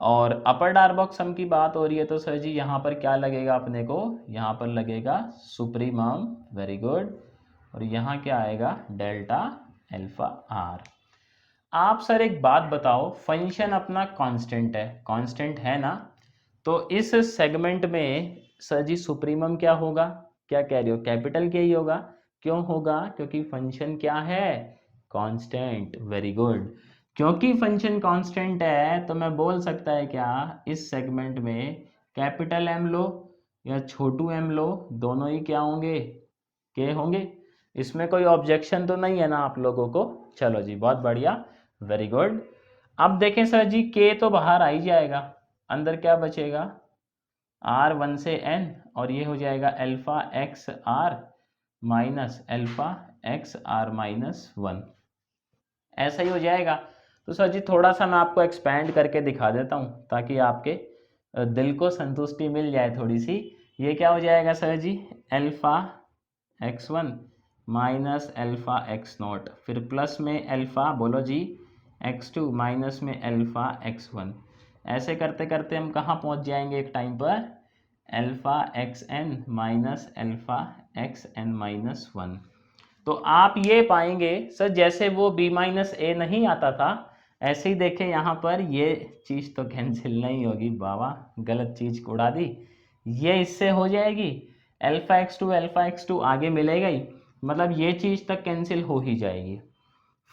और अपर डार्बॉक्स सम की बात हो रही है तो सर जी यहाँ पर क्या लगेगा अपने को, यहाँ पर लगेगा सुप्रीमम, वेरी गुड। और यहाँ क्या आएगा, डेल्टा एल्फा आर। आप सर एक बात बताओ, फंक्शन अपना कांस्टेंट है, कांस्टेंट है ना, तो इस सेगमेंट में सर जी सुप्रीमम क्या होगा, क्या कह रहे हो, कैपिटल के ही होगा। क्यों होगा, क्योंकि फंक्शन क्या है, कांस्टेंट, वेरी गुड। क्योंकि फंक्शन कांस्टेंट है तो मैं बोल सकता है क्या, इस सेगमेंट में कैपिटल एम लो या छोटू एम लो, दोनों ही क्या होंगे, के होंगे। इसमें कोई ऑब्जेक्शन तो नहीं है ना आप लोगों को, चलो जी बहुत बढ़िया, वेरी गुड। अब देखें सर जी, के तो बाहर आ ही जाएगा, अंदर क्या बचेगा, R1 से N, और ये हो जाएगा alpha x r minus alpha x r minus one, ऐसा ही हो जाएगा। तो सर जी थोड़ा सा मैं आपको एक्सपैंड करके दिखा देता हूँ ताकि आपके दिल को संतुष्टि मिल जाए थोड़ी सी। ये क्या हो जाएगा sir ji, alpha x one minus alpha x naught, फिर प्लस में अल्फा, बोलो जी, एक्स टू माइनस में अल्फा एक्स वन। ऐसे करते करते हम कहाँ पहुँच जाएंगे एक टाइम पर, alpha x n minus alpha x n minus one. तो आप ये पाएंगे सर, जैसे वो b माइनस ए नहीं आता था, ऐसे ही देखें यहाँ पर ये चीज़ तो कैंसिल नहीं होगी, बाबा गलत चीज़ उड़ा दी, ये इससे हो जाएगी, अल्फा एक्स टू आगे मिलेगा ही, मतलब ये चीज़ तक कैंसिल हो ही जाएगी।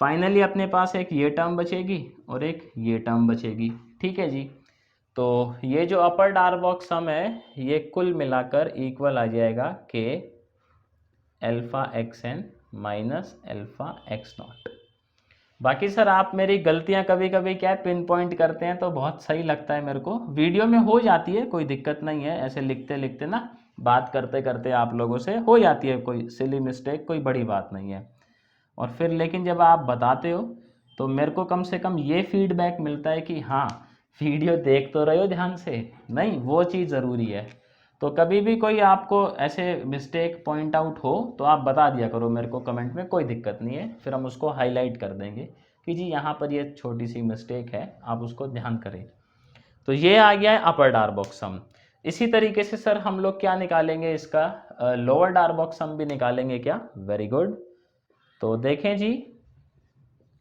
फाइनली अपने पास एक ये टर्म बचेगी और एक ये टर्म बचेगी, ठीक है जी। तो ये जो अपर डार्बॉक्स सम है ये कुल मिलाकर इक्वल आ जाएगा के alpha x n minus alpha x naught. बाकी सर आप मेरी गलतियां कभी कभी क्या पिन पॉइंट करते हैं तो बहुत सही लगता है मेरे को, वीडियो में हो जाती है, कोई दिक्कत नहीं है, ऐसे लिखते लिखते ना, बात करते करते आप लोगों से हो जाती है कोई सिली मिस्टेक, कोई बड़ी बात नहीं है। और फिर लेकिन जब आप बताते हो तो मेरे को कम से कम ये फीडबैक मिलता है कि हाँ वीडियो देख तो रहे हो ध्यान से, नहीं वो चीज़ ज़रूरी है। तो कभी भी कोई आपको ऐसे मिस्टेक पॉइंट आउट हो तो आप बता दिया करो मेरे को कमेंट में, कोई दिक्कत नहीं है, फिर हम उसको हाईलाइट कर देंगे कि जी यहाँ पर ये छोटी सी मिस्टेक है, आप उसको ध्यान करें। तो ये आ गया है अपर डार्बॉक्स सम। इसी तरीके से सर हम लोग क्या निकालेंगे, इसका लोअर डार्बॉक्स सम भी निकालेंगे क्या, वेरी गुड। तो देखें जी,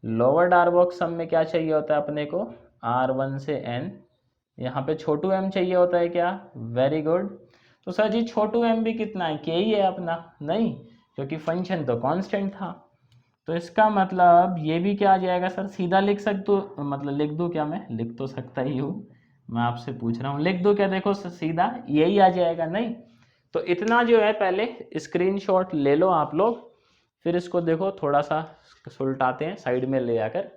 लोअर डार्बॉक्स सम में क्या चाहिए होता है अपने को, R1 से N, यहाँ पे छोटू m चाहिए होता है क्या, वेरी गुड। तो सर जी छोटू m भी कितना है, के ही है अपना, नहीं, क्योंकि फंक्शन तो कांस्टेंट था। तो इसका मतलब ये भी क्या आ जाएगा सर, सीधा लिख सकते हो, मतलब लिख दूँ क्या, मैं लिख तो सकता ही हूँ, मैं आपसे पूछ रहा हूँ, लिख दूँ क्या, देखो सीधा यही आ जाएगा, नहीं। तो इतना जो है पहले स्क्रीनशॉट ले लो आप लोग, फिर इसको देखो थोड़ा सा सुलटाते हैं साइड में ले आकर।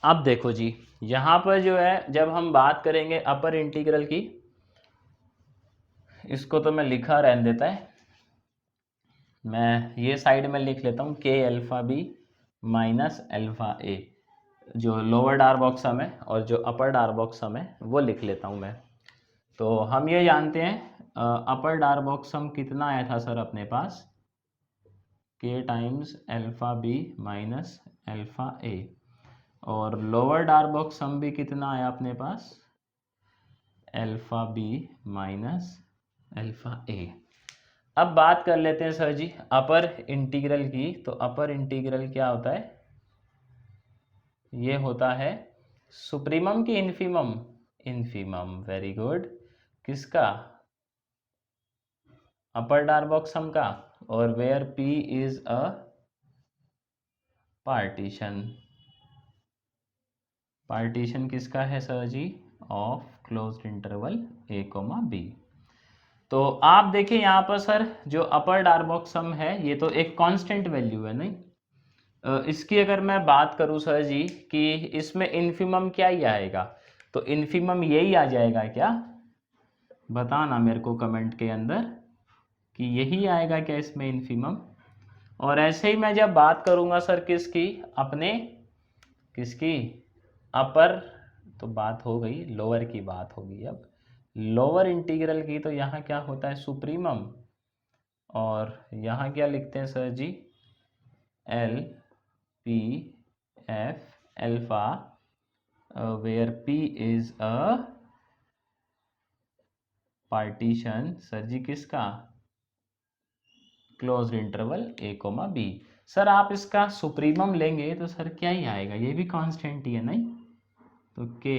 अब देखो जी, यहाँ पर जो है जब हम बात करेंगे अपर इंटीग्रल की, इसको तो मैं लिखा रहने देता है, मैं ये साइड में लिख लेता हूँ के अल्फा बी माइनस अल्फा ए। जो लोअर डार्बोक्सम है और जो अपर डार्बोक्सम है वो लिख लेता हूँ मैं। तो हम ये जानते हैं अपर डार्बोक्सम कितना आया था सर अपने पास, K times alpha B minus alpha A, और लोअर डार्बोक्सम भी कितना आया अपने पास, alpha B minus alpha A. अब बात कर लेते हैं सर जी अपर इंटीग्रल की। तो अपर इंटीग्रल क्या होता है, ये होता है सुप्रीमम की इन्फीमम, इन्फीमम, वेरी गुड, किसका, अपर डार्बोक्सम का, और where P is a partition, partition किसका है sir ji, of closed interval A comma b. तो आप देखिए यहाँ पर सर जो अपर डार्बोक्सम है ये तो एक कांस्टेंट वैल्यू है नहीं, इसकी अगर मैं बात करूँ सर जी कि इसमें इन्फीमम क्या ही आएगा, तो इन्फीमम यही आ जाएगा क्या, बताना मेरे को कमेंट के अंदर कि यही आएगा क्या इसमें इन्फीमम। और ऐसे ही मैं जब बात करूँगा सर किसकी, अपने किसकी, अपर, तो बात हो गई, लोअर की बात होगी अब, लोअर इंटीग्रल की, तो यहाँ क्या होता है सुप्रीमम, और यहाँ क्या लिखते हैं सर जी, L P F alpha, where P is a partition sir जी किसका, क्लोज्ड इंटरवल ए कोमा बी। सर आप इसका सुप्रीमम लेंगे तो सर क्या ही आएगा, ये भी कांस्टेंट ही है नहीं, तो के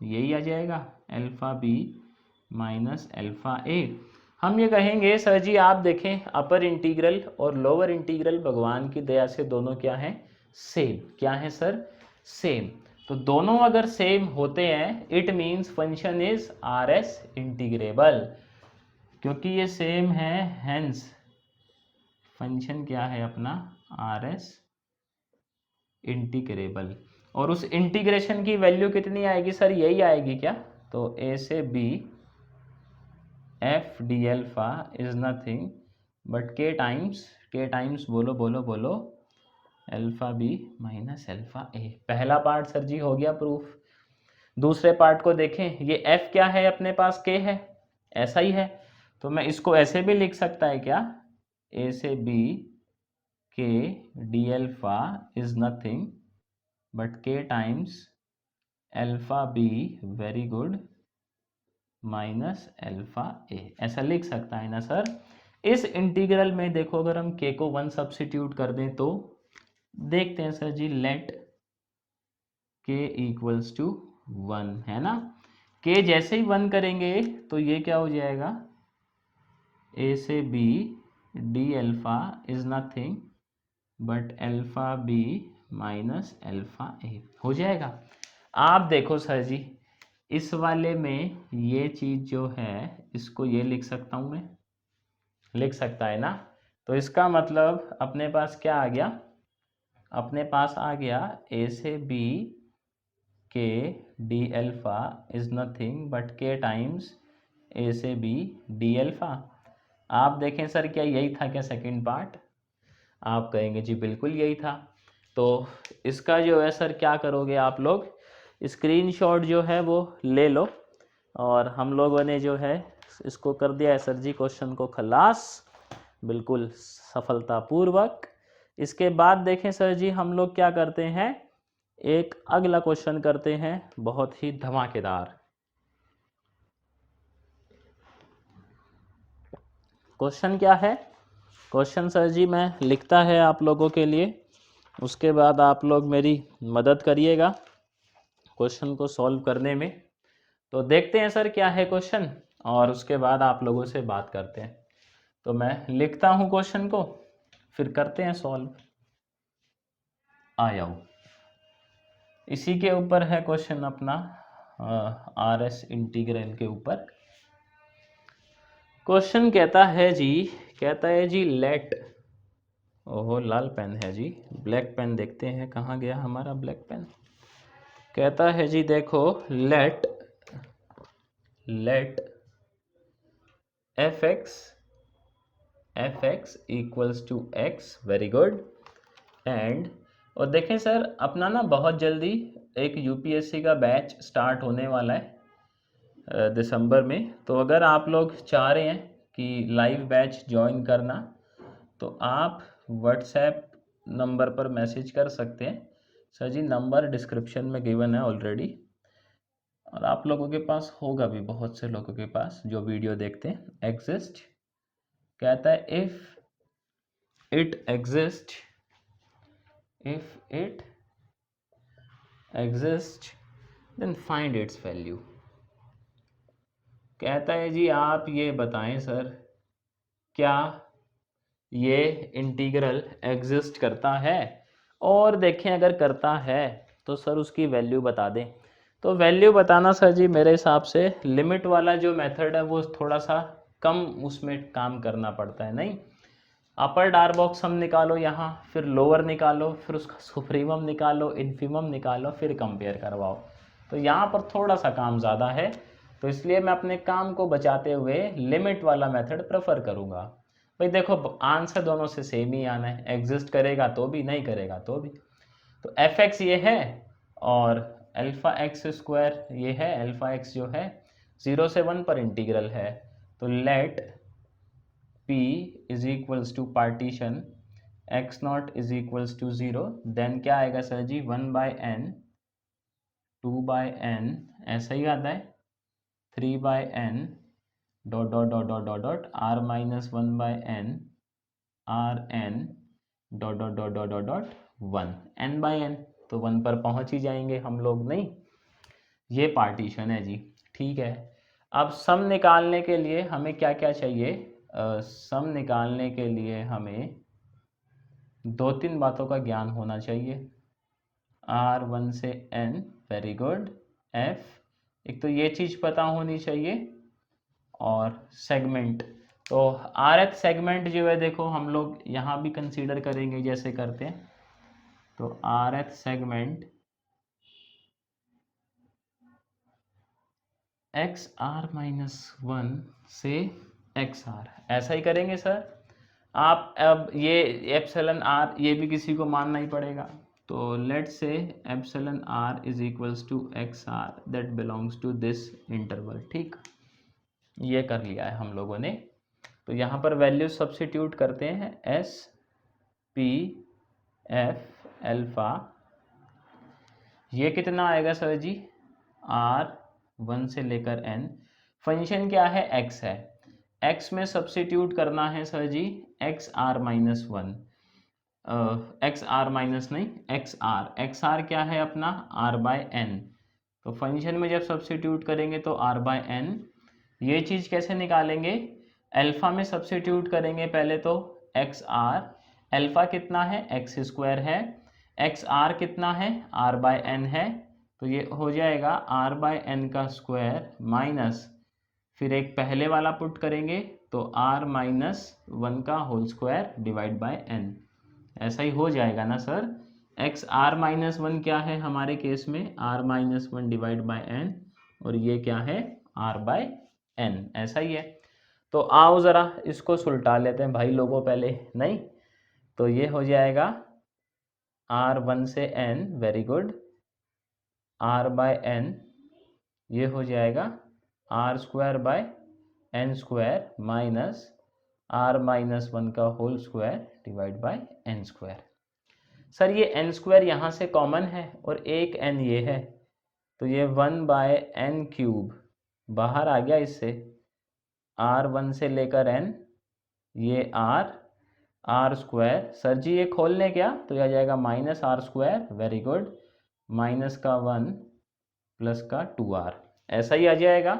यही आ जाएगा अल्फा बी माइनस अल्फा ए। हम ये कहेंगे सर जी आप देखें अपर इंटीग्रल और लोअर इंटीग्रल भगवान की दया से दोनों क्या हैं, सेम, क्या है सर, सेम। तो दोनों अगर सेम होते हैं it means function is R S integrable, क्योंकि ये सेम है हेंस फंक्शन क्या है अपना आर एस इंटीग्रेबल। और उस इंटीग्रेशन की वैल्यू कितनी आएगी सर, यही आएगी क्या, तो ए से B F D alpha is nothing but के टाइम्स बोलो बोलो बोलो alpha B minus alpha a. पहला पार्ट सर जी हो गया प्रूफ। दूसरे पार्ट को देखें, ये एफ क्या है अपने पास, के है, ऐसा ही है, तो मैं इसको ऐसे भी लिख सकता है क्या, ए से B K D alpha is nothing but के times alpha B, very good, minus alpha A, ऐसा लिख सकता है ना सर। इस इंटीग्रल में देखो अगर हम के को 1 सब्सिट्यूट कर दें तो देखते हैं सर जी, लेट के इक्वल्स टू 1 है ना, के जैसे ही 1 करेंगे तो ये क्या हो जाएगा, ए से B D alpha is nothing but alpha B minus alpha A हो जाएगा। आप देखो सर जी इस वाले में ये चीज़ जो है इसको ये लिख सकता हूँ मैं, लिख सकता है ना, तो इसका मतलब अपने पास क्या आ गया, अपने पास आ गया ए से B K D alpha is nothing but के टाइम्स ए से बी डी एल्फा। आप देखें सर क्या यही था क्या सेकंड पार्ट, आप कहेंगे जी बिल्कुल यही था। तो इसका जो है सर क्या करोगे आप लोग, स्क्रीनशॉट जो है वो ले लो, और हम लोगों ने जो है इसको कर दिया है सर जी क्वेश्चन को खलास बिल्कुल सफलतापूर्वक। इसके बाद देखें सर जी हम लोग क्या करते हैं, एक अगला क्वेश्चन करते हैं बहुत ही धमाकेदार। क्वेश्चन क्या है, क्वेश्चन सर जी मैं लिखता है आप लोगों के लिए, उसके बाद आप लोग मेरी मदद करिएगा क्वेश्चन को सॉल्व करने में। तो देखते हैं सर क्या है क्वेश्चन और उसके बाद आप लोगों से बात करते हैं। तो मैं लिखता हूं क्वेश्चन को, फिर करते हैं सॉल्व। आ जाओ, इसी के ऊपर है क्वेश्चन अपना, आर एस इंटीग्रल के ऊपर। क्वेश्चन कहता है जी, कहता है जी लेट, ओहो लाल पेन है जी, ब्लैक पेन देखते हैं कहाँ गया हमारा ब्लैक पेन। कहता है जी देखो let F x equals to x, very good, and और देखें सर, अपना ना बहुत जल्दी एक यूपीएससी का बैच स्टार्ट होने वाला है दिसंबर में। तो अगर आप लोग चाह रहे हैं कि लाइव बैच ज्वाइन करना, तो आप व्हाट्सएप नंबर पर मैसेज कर सकते हैं। सर जी नंबर डिस्क्रिप्शन में गिवन है ऑलरेडी, और आप लोगों के पास होगा भी, बहुत से लोगों के पास जो वीडियो देखते हैं। एग्जिस्ट कहता है if it exist, if it exist then find its value. कहता है जी आप ये बताएं सर, क्या ये इंटीग्रल एग्जिस्ट करता है, और देखें अगर करता है तो सर उसकी वैल्यू बता दें। तो वैल्यू बताना सर जी मेरे हिसाब से लिमिट वाला जो मेथड है वो थोड़ा सा कम उसमें काम करना पड़ता है। नहीं, अपर डार बॉक्स हम निकालो यहाँ, फिर लोअर निकालो, फिर उसका सुप्रीमम निकालो, इन्फीमम निकालो, फिर कंपेयर करवाओ। तो यहाँ पर थोड़ा सा काम ज़्यादा है, तो इसलिए मैं अपने काम को बचाते हुए लिमिट वाला मेथड प्रेफर करूँगा। भाई देखो आंसर दोनों से सेम ही आना है, एग्जिस्ट करेगा तो भी, नहीं करेगा तो भी। तो एफ एक्स ये है और अल्फा एक्स स्क्वायर ये है। अल्फा एक्स जो है 0 से 1 पर इंटीग्रल है, तो let p is equals to partition x naught is equals to 0, then क्या आएगा सर जी 1/n, 2/n, ऐसा ही आता है 3/n dot dot dot dot dot dot r minus 1/n r n dot dot dot dot dot dot 1 n/n, तो 1 पर पहुंच ही जाएंगे हम लोग। नहीं, ये पार्टीशन है जी। ठीक है, अब सम निकालने के लिए हमें क्या क्या चाहिए? सम निकालने के लिए हमें 2-3 बातों का ज्ञान होना चाहिए। R1 से N, वेरी गुड। F, एक तो ये चीज़ पता होनी चाहिए, और सेगमेंट। तो RH सेगमेंट जो है देखो हम लोग यहाँ भी कंसीडर करेंगे जैसे करते हैं। तो RH सेगमेंट XR-1 से XR, ऐसा ही करेंगे सर। आप अब ये एप्सिलन आर ये भी किसी को मानना ही पड़ेगा। तो let say epsilon r is equals to x r that belongs to this interval. ठीक, ये कर लिया है हम लोगों ने। तो यहाँ पर वैल्यू सब्स्टिट्यूट करते हैं, एस पी एफ अल्फा, ये कितना आएगा सर जी R1 से लेकर N। फंक्शन क्या है? x है, x में सब्स्टिट्यूट करना है सर जी XR-1, XR माइनस नहीं XR क्या है अपना R/n। तो फंक्शन में जब सब्स्टिट्यूट करेंगे तो R/n। ये चीज़ कैसे निकालेंगे? अल्फ़ा में सब्स्टिट्यूट करेंगे पहले तो XR, अल्फ़ा कितना है x² है, XR कितना है R/n है, तो ये हो जाएगा R/n का स्क्वायर माइनस, फिर एक पहले वाला पुट करेंगे तो R-1 का whole square divide by n, ऐसा ही हो जाएगा ना सर। XR-1 क्या है हमारे केस में R-1 डिवाइड बाय n, और ये क्या है R/n, ऐसा ही है। तो आओ ज़रा इसको सुलटा लेते हैं भाई लोगों पहले। नहीं, तो ये हो जाएगा R1 से n, वेरी गुड, R/n, ये हो जाएगा R²/n² माइनस R-1 का whole square divide by n²। Sir ये n² यहाँ से कॉमन है और एक n ये है, तो ये 1/n³ बाहर आ गया इससे, R1 से लेकर n, ये R² सर जी ये खोल लें क्या, तो यह आ जाएगा -R², वेरी गुड, माइनस का 1 प्लस का 2R, ऐसा ही आ जाएगा।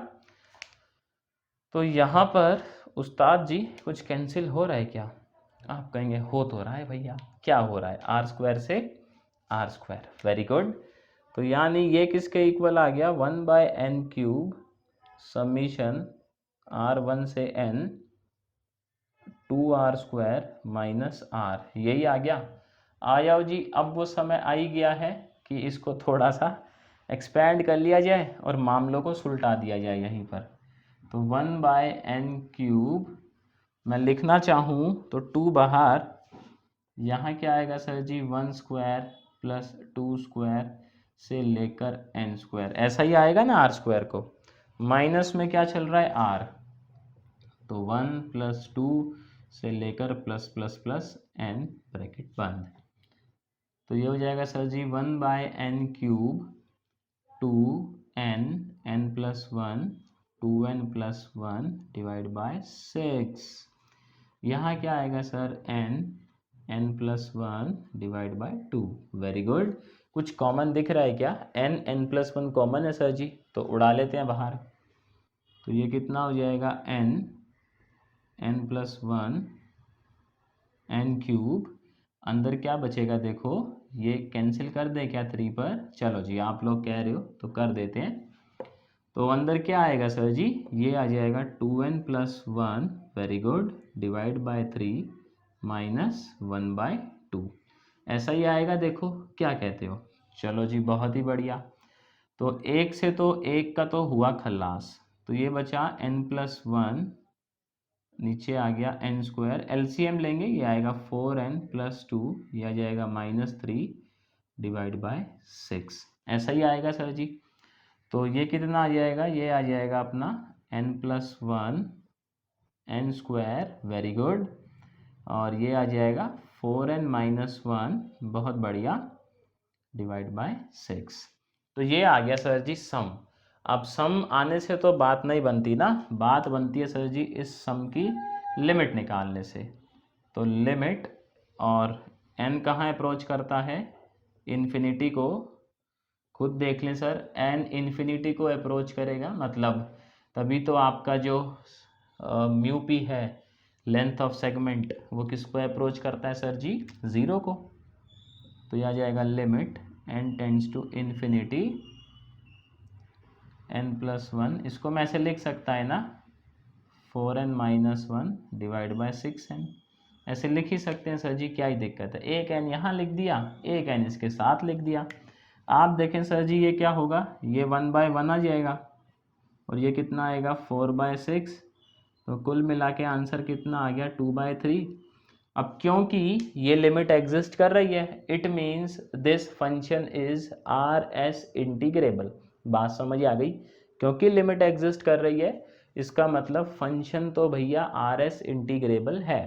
तो यहाँ पर उस्ताद जी कुछ कैंसिल हो रहा है क्या? आप कहेंगे हो तो रहा है भैया, क्या हो रहा है? R² से R², वेरी गुड। तो यानी ये किसके इक्वल आ गया 1/n³ समीशन R1 से n 2R² माइनस R, यही आ गया। आ जाओ जी, अब वो समय आ ही गया है कि इसको थोड़ा सा एक्सपेंड कर लिया जाए और मामलों को सुलटा दिया जाए यहीं पर। तो 1/n³ मैं लिखना चाहूँ तो 2 बाहर, यहाँ क्या आएगा सर जी 1² प्लस 2 स्क्वायर से लेकर n स्क्वायर, ऐसा ही आएगा ना r स्क्वायर को। माइनस में क्या चल रहा है r, तो 1 प्लस 2 से लेकर plus plus plus n bracket बंद। तो ये हो जाएगा sir ji 1/n cube 2n n plus 1 2n plus 1 divide by 6। यहाँ क्या आएगा sir n plus 1 divide by 2। Very good. कुछ कॉमन दिख रहा है क्या? n प्लस 1 कॉमन है सर जी, तो उड़ा लेते हैं बाहर। तो ये कितना हो जाएगा n प्लस 1 n क्यूब, अंदर क्या बचेगा देखो, ये कैंसिल कर दे क्या 3 पर? चलो जी आप लोग कह रहे हो तो कर देते हैं। तो अंदर क्या आएगा सर जी, ये आ जाएगा 2n plus 1, very good, divide by 3 minus 1/2, ऐसा ही आएगा। देखो क्या कहते हो? चलो जी बहुत ही बढ़िया। तो एक से तो एक का तो हुआ खल्लास, तो ये बचा n प्लस 1, नीचे आ गया n स्क्वायर, एलसीएम लेंगे, ये आएगा 4n प्लस 2, ये आ जाएगा -3 डिवाइड बाय 6, ऐसा ही आएगा सर जी। तो ये कितना आ जाएगा, ये आ जाएगा अपना n plus 1 n square, very good, और ये आ जाएगा 4n माइनस 1, बहुत बढ़िया, डिवाइड बाय 6। तो ये आ गया सर जी सम। अब सम आने से तो बात नहीं बनती ना, बात बनती है सर जी इस सम की लिमिट निकालने से। तो लिमिट, और n कहाँ अप्रोच करता है? इन्फिनिटी को। खुद देख लें सर, n इन्फिनिटी को अप्रोच करेगा, मतलब तभी तो आपका जो म्यू पी है, लेंथ ऑफ सेगमेंट, वो किसको अप्रोच करता है सर जी? 0 को। तो यह आ जाएगा limit n tends to infinity n plus 1, इसको मैं ऐसे लिख सकता है ना, 4n minus 1 divide bye 6n, ऐसे लिख ही सकते हैं सर जी, क्या ही दिक्कत है। एक n यहाँ लिख दिया, एक n इसके साथ लिख दिया। आप देखें सर जी ये क्या होगा, ये 1/1 आ जाएगा, और ये कितना आएगा 4/6, तो कुल मिला के आंसर कितना आ गया 2/3। अब क्योंकि ये लिमिट एग्जिस्ट कर रही है, it means this function is RS integrable. बात समझ आ गई? क्योंकि लिमिट एग्जिस्ट कर रही है, इसका मतलब फंक्शन तो भैया RS इंटीग्रेबल है।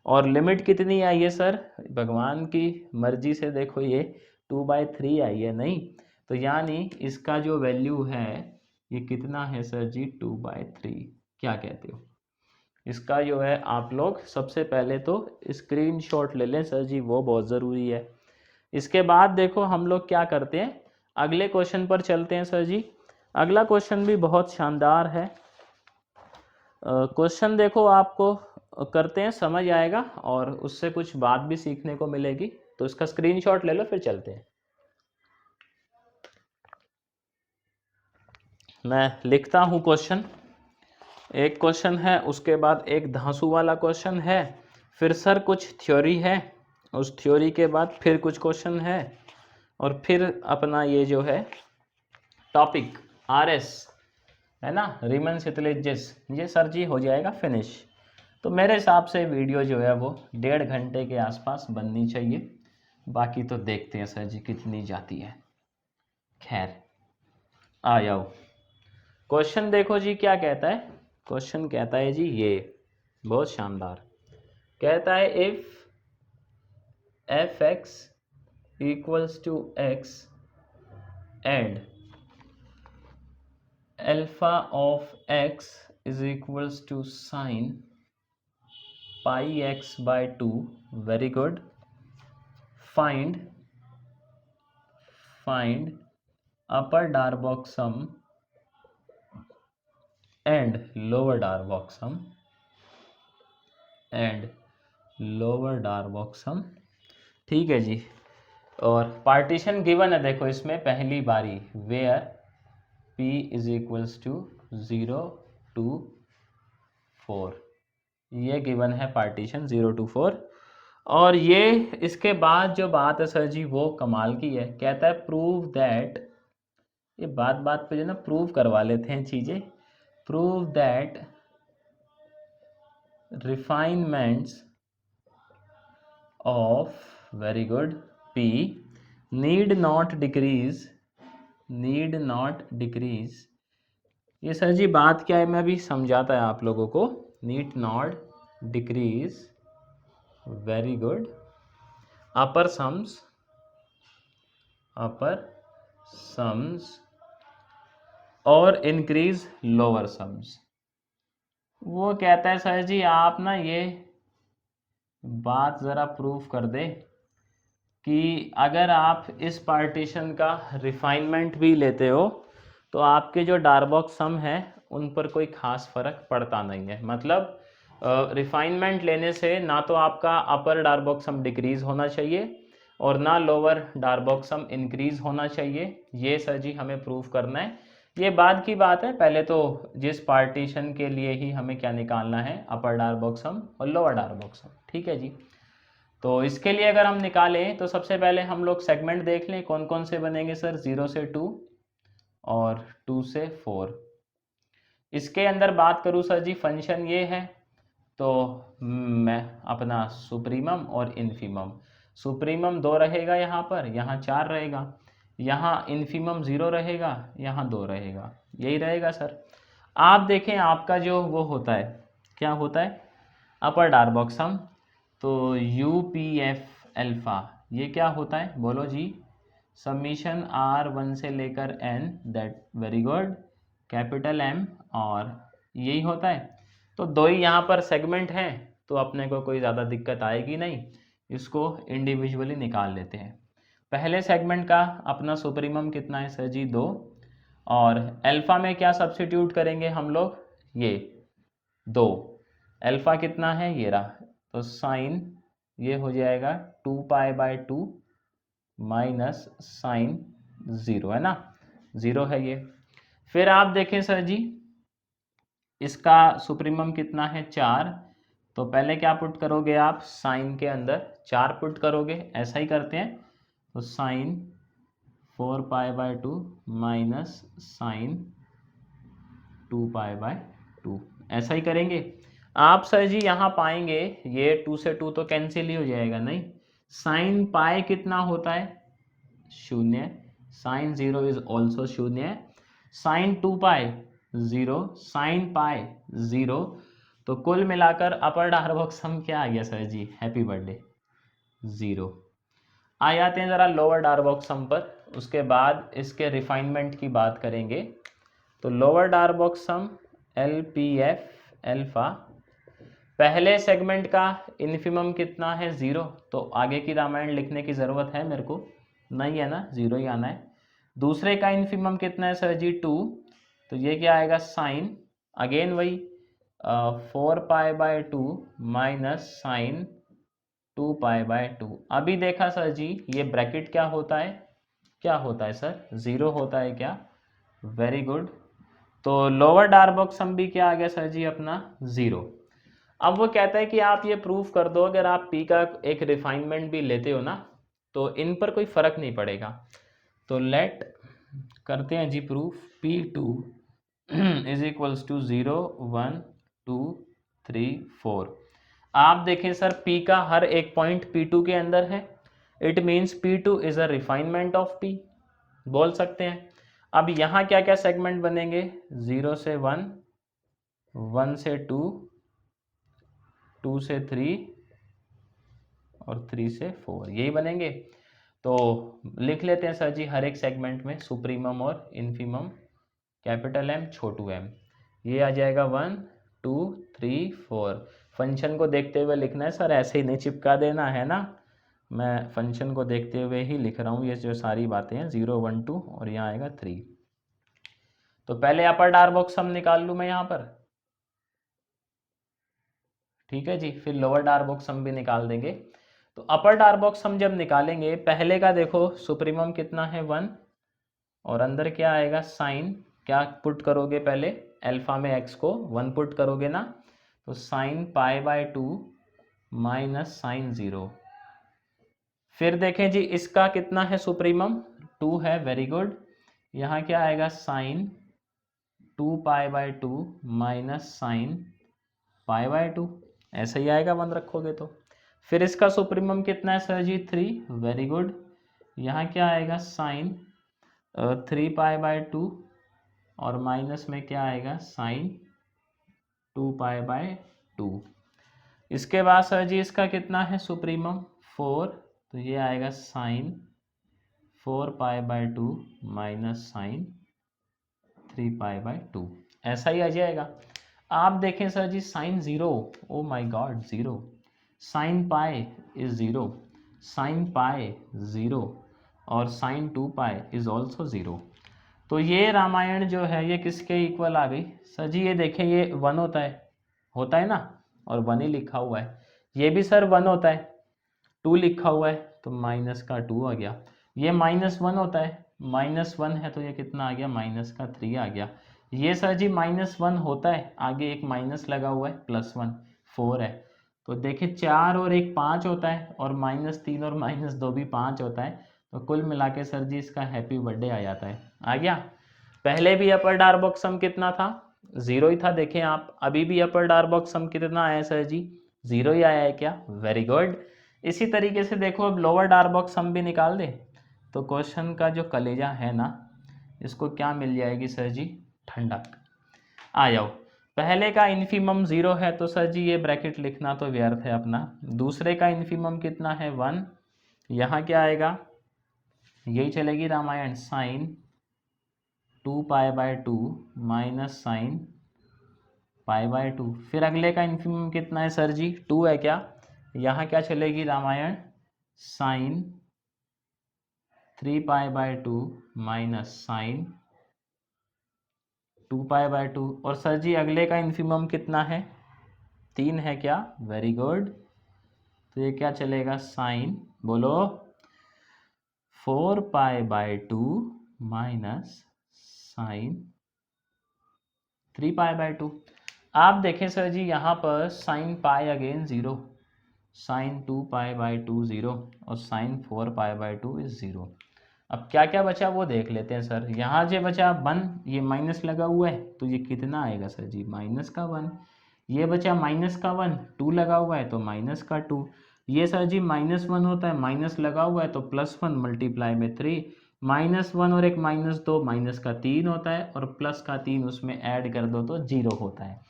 और लिमिट कितनी आई है सर? भगवान की मर्जी से देखो, ये 2/3 आई है, नहीं तो यानी इसका जो वैल्यू है ये कितना है सर जी? 2/3। क्या कहते हो? इसका जो है आप लोग सबसे पहले तो स्क्रीनशॉट ले लें सर जी, वो बहुत ज़रूरी है। इसके बाद देखो हम लोग क्या करते हैं, अगले क्वेश्चन पर चलते हैं सर जी। अगला क्वेश्चन भी बहुत शानदार है। क्वेश्चन देखो आपको करते हैं, समझ आएगा और उससे कुछ बात भी सीखने को मिलेगी। तो इसका स्क्रीनशॉट ले लो, फिर चलते हैं। मैं लिखता हूँ क्वेश्चन, एक क्वेश्चन है, उसके बाद एक धांसू वाला क्वेश्चन है, फिर सर कुछ थ्योरी है, उस थ्योरी के बाद फिर कुछ क्वेश्चन है, और फिर अपना ये जो है टॉपिक RS है ना, रीमन सितलिजिस, ये सर जी हो जाएगा फिनिश। तो मेरे हिसाब से वीडियो जो है वो 1.5 घंटे के आसपास बननी चाहिए, बाकी तो देखते हैं सर जी कितनी जाती है। खैर आ जाओ, क्वेश्चन देखो जी क्या कहता है। क्वेश्चन कहता है जी ये बहुत शानदार, कहता है if fx equals to x and alpha of x is equals to sin pi x by 2, very good, find upper Darboux sum and lower Darboux sum ठीक है जी। और पार्टीशन गिवन है, देखो इसमें पहली बारी where p is equals to 0 to 4, ये given है पार्टीशन 0 to 4। और ये इसके बाद जो बात है सर जी वो कमाल की है, कहता है प्रूव दैट, ये बात बात पे जो ना प्रूव करवा लेते हैं चीज़ें, prove that refinements of, very good, p need not decrease, need not decrease, ये सर जी बात क्या है, मैं अभी समझाता है आप लोगों को। Need not decrease, very good, upper sums, upper sums और इंक्रीज लोअर सम्स। वो कहता है सर जी आप ना ये बात ज़रा प्रूफ कर दे कि अगर आप इस पार्टीशन का रिफाइनमेंट भी लेते हो तो आपके जो डार्बॉक्स सम है उन पर कोई खास फर्क पड़ता नहीं है। मतलब रिफाइनमेंट लेने से ना तो आपका अपर डार्बॉक्स सम डिक्रीज होना चाहिए और ना लोअर डार्बॉक्स सम इंक्रीज होना चाहिए। ये सर जी हमें प्रूफ करना है। ये बाद की बात है, पहले तो जिस पार्टीशन के लिए ही हमें क्या निकालना है, अपर डार्बॉक्स सम और लोअर डार्बॉक्स सम। ठीक है जी। तो इसके लिए अगर हम निकालें तो सबसे पहले हम लोग सेगमेंट देख लें कौन कौन से बनेंगे सर, 0 से 2 और 2 से 4। इसके अंदर बात करूं सर जी, फंक्शन ये है तो मैं अपना सुप्रीमम और इन्फीमम, सुप्रीमम 2 रहेगा यहाँ पर, यहाँ 4 रहेगा, यहाँ इन्फीमम 0 रहेगा, यहाँ 2 रहेगा, यही रहेगा सर। आप देखें आपका जो वो होता है, क्या होता है, अपर डार्बॉक्स सम, तो यू पी एफ एल्फा ये क्या होता है बोलो जी, समीशन आर 1 से लेकर n, that very good, capital m, और यही होता है। तो दो ही यहाँ पर सेगमेंट हैं तो अपने को कोई ज़्यादा दिक्कत आएगी नहीं, इसको इंडिविजुअली निकाल लेते हैं। पहले सेगमेंट का अपना सुप्रीमम कितना है सर जी, 2, और अल्फा में क्या सब्स्टिट्यूट करेंगे हम लोग, ये 2, अल्फा कितना है ये रहा, तो साइन ये हो जाएगा 2π/2 माइनस साइन 0, है ना, 0 है ये। फिर आप देखें सर जी इसका सुप्रीमम कितना है, 4, तो पहले क्या पुट करोगे आप, साइन के अंदर 4 पुट करोगे, ऐसा ही करते हैं, तो साइन 4π/2 माइनस साइन 2π/2, ऐसा ही करेंगे आप सर जी। यहाँ पाएंगे ये 2 से 2 तो कैंसिल ही हो जाएगा, नहीं, साइन पाई कितना होता है, 0, sine 0 is also 0, sine 2π 0, sine pi 0, तो कुल मिलाकर अपर डार्बॉक्स सम क्या आ गया सर जी, हैप्पी बर्थडे 0। आ जाते हैं ज़रा लोअर डार्बॉक्स सम पर, उसके बाद इसके रिफाइनमेंट की बात करेंगे। तो लोअर डार्बॉक्स सम एल पी एफ एल्फा, पहले सेगमेंट का इन्फीमम कितना है, 0, तो आगे की रामायण लिखने की ज़रूरत है मेरे को नहीं, है ना, 0 ही आना है। दूसरे का इन्फीमम कितना है सर जी, 2, तो ये क्या आएगा, साइन अगेन वही 4π/2 माइनस साइन 2π/2। अभी देखा सर जी ये ब्रैकेट क्या होता है, क्या होता है सर, 0 होता है क्या, वेरी गुड। तो लोअर डार्बॉक्स सम भी क्या आ गया सर जी अपना, 0। अब वो कहता है कि आप ये प्रूफ कर दो अगर आप पी का एक रिफाइनमेंट भी लेते हो ना तो इन पर कोई फर्क नहीं पड़ेगा। तो लेट करते हैं जी proof, P2 is equals to 0 1 2 3 4। आप देखें सर P का हर एक पॉइंट P2 के अंदर है, it means P2 is a refinement of P, बोल सकते हैं। अब यहाँ क्या क्या सेगमेंट बनेंगे, 0 से 1, 1 से 2, 2 से 3 और 3 से 4, यही बनेंगे। तो लिख लेते हैं सर जी हर एक सेगमेंट में सुप्रीमम और इन्फीमम, कैपिटल एम छोटू एम, ये आ जाएगा 1 2 3 4। फंक्शन को देखते हुए लिखना है सर, ऐसे ही नहीं चिपका देना है ना, मैं फंक्शन को देखते हुए ही लिख रहा हूँ ये जो सारी बातें हैं, 0 1 2 और यहाँ आएगा 3। तो पहले अपर डार्बॉक्स सम निकाल लूँ मैं यहाँ पर, ठीक है जी, फिर लोअर डार्बॉक्स सम भी निकाल देंगे। तो अपर डार्बॉक्स सम जब निकालेंगे, पहले का देखो सुप्रीमम कितना है, 1, और अंदर क्या आएगा, साइन क्या पुट करोगे पहले, अल्फा में x को 1 पुट करोगे ना, तो साइन π/2 माइनस साइन 0। फिर देखें जी इसका कितना है सुप्रीमम, 2 है, वेरी गुड, यहाँ क्या आएगा, साइन 2π/2 माइनस साइन π/2, ऐसा ही आएगा 1 रखोगे तो। फिर इसका सुप्रीमम कितना है सर जी, 3, वेरी गुड, यहाँ क्या आएगा साइन 3π/2 और माइनस में क्या आएगा साइन 2π/2। इसके बाद सर जी इसका कितना है सुप्रीमम 4, तो ये आएगा साइन 4π/2 माइनस साइन 3π/2, ऐसा ही आ जाएगा। आप देखें sir ji sine 0, oh my god 0, sine pi is 0, sine pi 0 और साइन 2π इज ऑल्सो 0। तो ये रामायण जो है ये किसके इक्वल आ गई सर जी? ये देखें ये 1 होता है ना, और 1 ही लिखा हुआ है। ये भी सर 1 होता है, 2 लिखा हुआ है तो माइनस का 2 आ गया। ये -1 होता है, -1 है तो ये कितना आ गया -3 आ गया। ये सर जी -1 होता है, आगे एक माइनस लगा हुआ है, +1 4 है। तो देखिए 4 और 1 5 होता है, और -3 और -2 भी 5 होता है। तो कुल मिला के सर जी इसका हैप्पी बर्थडे आ जाता है। आ गया। पहले भी अपर डार्बॉक्स सम कितना था? 0 ही था। देखें आप, अभी भी अपर डार्बॉक्स सम कितना आया है सर जी? 0 ही आया है क्या? Very good. इसी तरीके से देखो अब लोअर डार्बॉक्स सम भी निकाल दे तो क्वेश्चन का जो कलेजा है ना, इसको क्या मिल जाएगी सर जी? ठंडक। आ जाओ। पहले का इन्फीमम 0 है तो सर जी ये ब्रैकेट लिखना तो व्यर्थ है अपना। दूसरे का इन्फीमम कितना है? 1। यहाँ क्या आएगा? यही चलेगी रामायण, साइन 2π/2 माइनस साइन π/2। फिर अगले का इन्फीमम कितना है सर जी? 2 है क्या? यहाँ क्या चलेगी रामायण? Sign 3π/2 minus sign 2π/2। और सर जी अगले का इन्फीमम कितना है? 3 है क्या? Very good. तो ये क्या चलेगा? साइन, बोलो, 4π/2 माइनस साइन 3π/2। आप देखें सर जी यहाँ पर साइन पाई अगेन 0, साइन 2π/2 0 और साइन 4π/2 इज 0। अब क्या क्या बचा वो देख लेते हैं सर। यहाँ जो बचा 1, ये माइनस लगा हुआ है तो ये कितना आएगा सर जी? माइनस का 1। ये बचा माइनस का 1, 2 लगा हुआ है तो माइनस का 2। ये सर जी -1 होता है, माइनस लगा हुआ है तो +1 मल्टीप्लाई में 3। -1 और एक -2 माइनस का 3 होता है, और प्लस का 3 उसमें ऐड कर दो तो 0 होता है।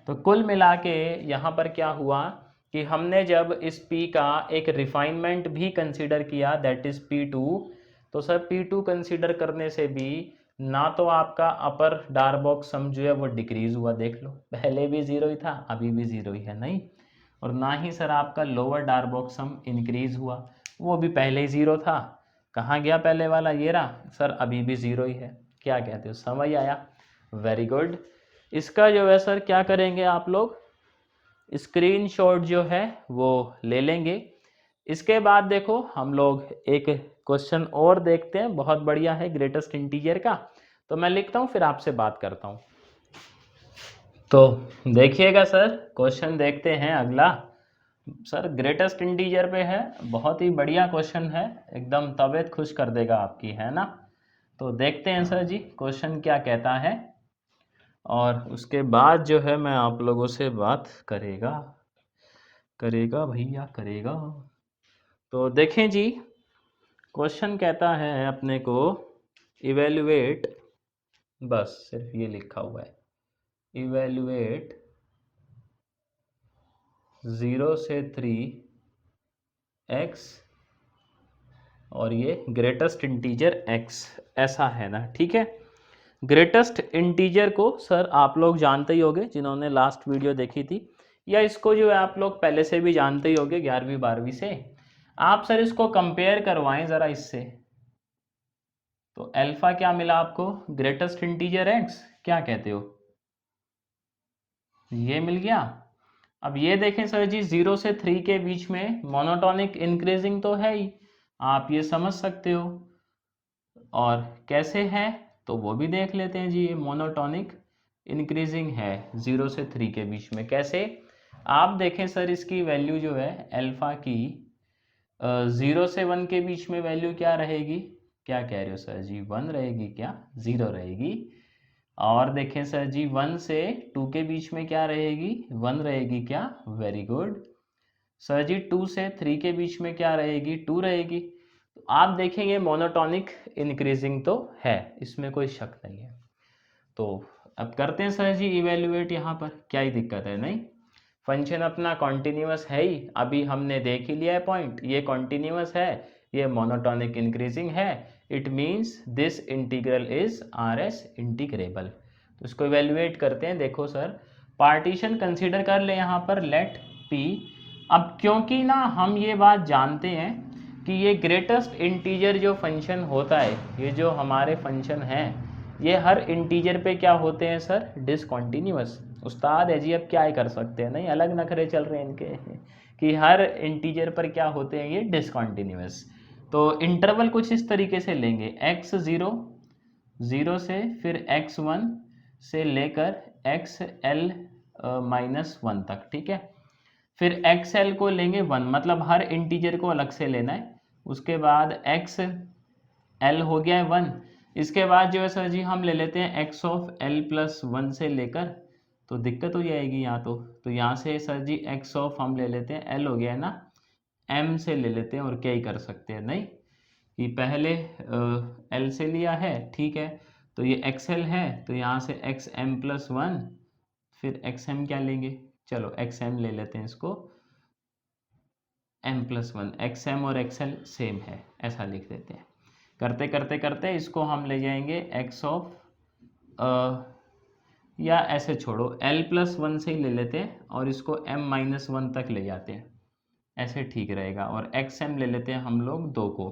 तो कुल मिला के यहाँ पर क्या हुआ कि हमने जब इस P का एक रिफाइनमेंट भी कंसीडर किया, दैट इज P2, तो सर P2 कंसीडर करने से भी ना तो आपका अपर डार्बॉक्स सम जो है वो डिक्रीज हुआ, देख लो पहले भी 0 ही था, अभी भी 0 ही है, नहीं। और ना ही सर आपका लोअर डार्बॉक्स सम इंक्रीज हुआ, वो भी पहले ही 0 था। कहाँ गया पहले वाला? ये रहा सर, अभी भी 0 ही है। क्या कहते हो, समझ आया? Very good. इसका जो है सर क्या करेंगे आप लोग, स्क्रीनशॉट जो है वो ले लेंगे। इसके बाद देखो हम लोग एक क्वेश्चन और देखते हैं, बहुत बढ़िया है, ग्रेटेस्ट इंटीजर का। तो मैं लिखता हूँ फिर आपसे बात करता हूँ। तो देखिएगा सर, क्वेश्चन देखते हैं अगला। सर ग्रेटेस्ट इंटीजर पे है, बहुत ही बढ़िया क्वेश्चन है, एकदम तबीयत खुश कर देगा आपकी, है ना। तो देखते हैं सर जी क्वेश्चन क्या कहता है, और उसके बाद जो है मैं आप लोगों से बात करेगा भैया करेगा। तो देखें जी, क्वेश्चन कहता है अपने को इवेल्युएट, बस सिर्फ ये लिखा हुआ है, इवेल्युएट 0 से 3 x और ये ग्रेटेस्ट इंटीजर x, ऐसा है ना, ठीक है। ग्रेटेस्ट इंटीजर को सर आप लोग जानते ही होंगे जिन्होंने लास्ट वीडियो देखी थी, या इसको जो है आप लोग पहले से भी जानते ही होंगे 11वीं 12वीं से। आप सर इसको कंपेयर करवाएं ज़रा इससे। तो अल्फा क्या मिला आपको? ग्रेटेस्ट इंटीजर x, क्या कहते हो? ये मिल गया। अब ये देखें सर जी, 0 से 3 के बीच में मोनोटोनिक इंक्रीजिंग तो है ही, आप ये समझ सकते हो। और कैसे है तो वो भी देख लेते हैं जी। ये मोनोटोनिक इंक्रीजिंग है 0 से 3 के बीच में। कैसे? आप देखें सर, इसकी वैल्यू जो है अल्फा की 0 से 1 के बीच में वैल्यू क्या रहेगी? क्या कह रहे हो सर जी? 1 रहेगी क्या? 0 रहेगी। और देखें सर जी, 1 से 2 के बीच में क्या रहेगी? 1 रहेगी क्या? Very good. सर जी 2 से 3 के बीच में क्या रहेगी? 2 रहेगी। तो आप देखेंगे मोनोटॉनिक इंक्रीजिंग तो है, इसमें कोई शक नहीं है। तो अब करते हैं सर जी इवेल्युएट, यहाँ पर क्या ही दिक्कत है, नहीं फंक्शन अपना कॉन्टिन्यूअस है ही, अभी हमने देख ही लिया है पॉइंट, ये कॉन्टिन्यूअस है, ये मोनोटॉनिक इंक्रीजिंग है, it means this integral is R S integrable. तो इसको इवेल्युएट करते हैं। देखो सर, पार्टीशन कंसीडर कर ले यहाँ पर, लेट पी। अब क्योंकि ना हम ये बात जानते हैं कि ये ग्रेटेस्ट इंटीजर जो फंक्शन होता है, ये जो हमारे फंक्शन हैं, ये हर इंटीजर पे क्या होते हैं सर, डिसकॉन्टिन्यूअस। उस्ताद है जी, अब क्या ही कर सकते हैं, नहीं अलग नखरे चल रहे हैं इनके कि हर इंटीजर पर क्या होते हैं, ये डिसकॉन्टिन्यूअस। तो इंटरवल कुछ इस तरीके से लेंगे, x0 0 से, फिर x1 से लेकर xl -1 तक, ठीक है। फिर xl को लेंगे 1, मतलब हर इंटीजर को अलग से लेना है। उसके बाद xl हो गया है 1। इसके बाद जो है सर जी हम ले लेते हैं x ऑफ l प्लस 1 से लेकर, तो दिक्कत हो जाएगी यहाँ तो यहाँ से सर जी x ऑफ हम ले लेते हैं, l हो गया है ना, m से ले लेते हैं, और क्या ही कर सकते हैं, नहीं कि पहले l से लिया है, ठीक है। तो ये xl है, तो यहाँ से xm प्लस 1, फिर xm क्या लेंगे, चलो xm ले लेते हैं इसको, m प्लस 1, xm और xl सेम है, ऐसा लिख देते हैं। करते करते करते इसको हम ले जाएंगे x ऑफ या ऐसे छोड़ो, l प्लस 1 से ही ले लेते हैं, और इसको m माइनस 1 तक ले जाते हैं, ऐसे ठीक रहेगा। और xm ले लेते हैं हम लोग 2 को,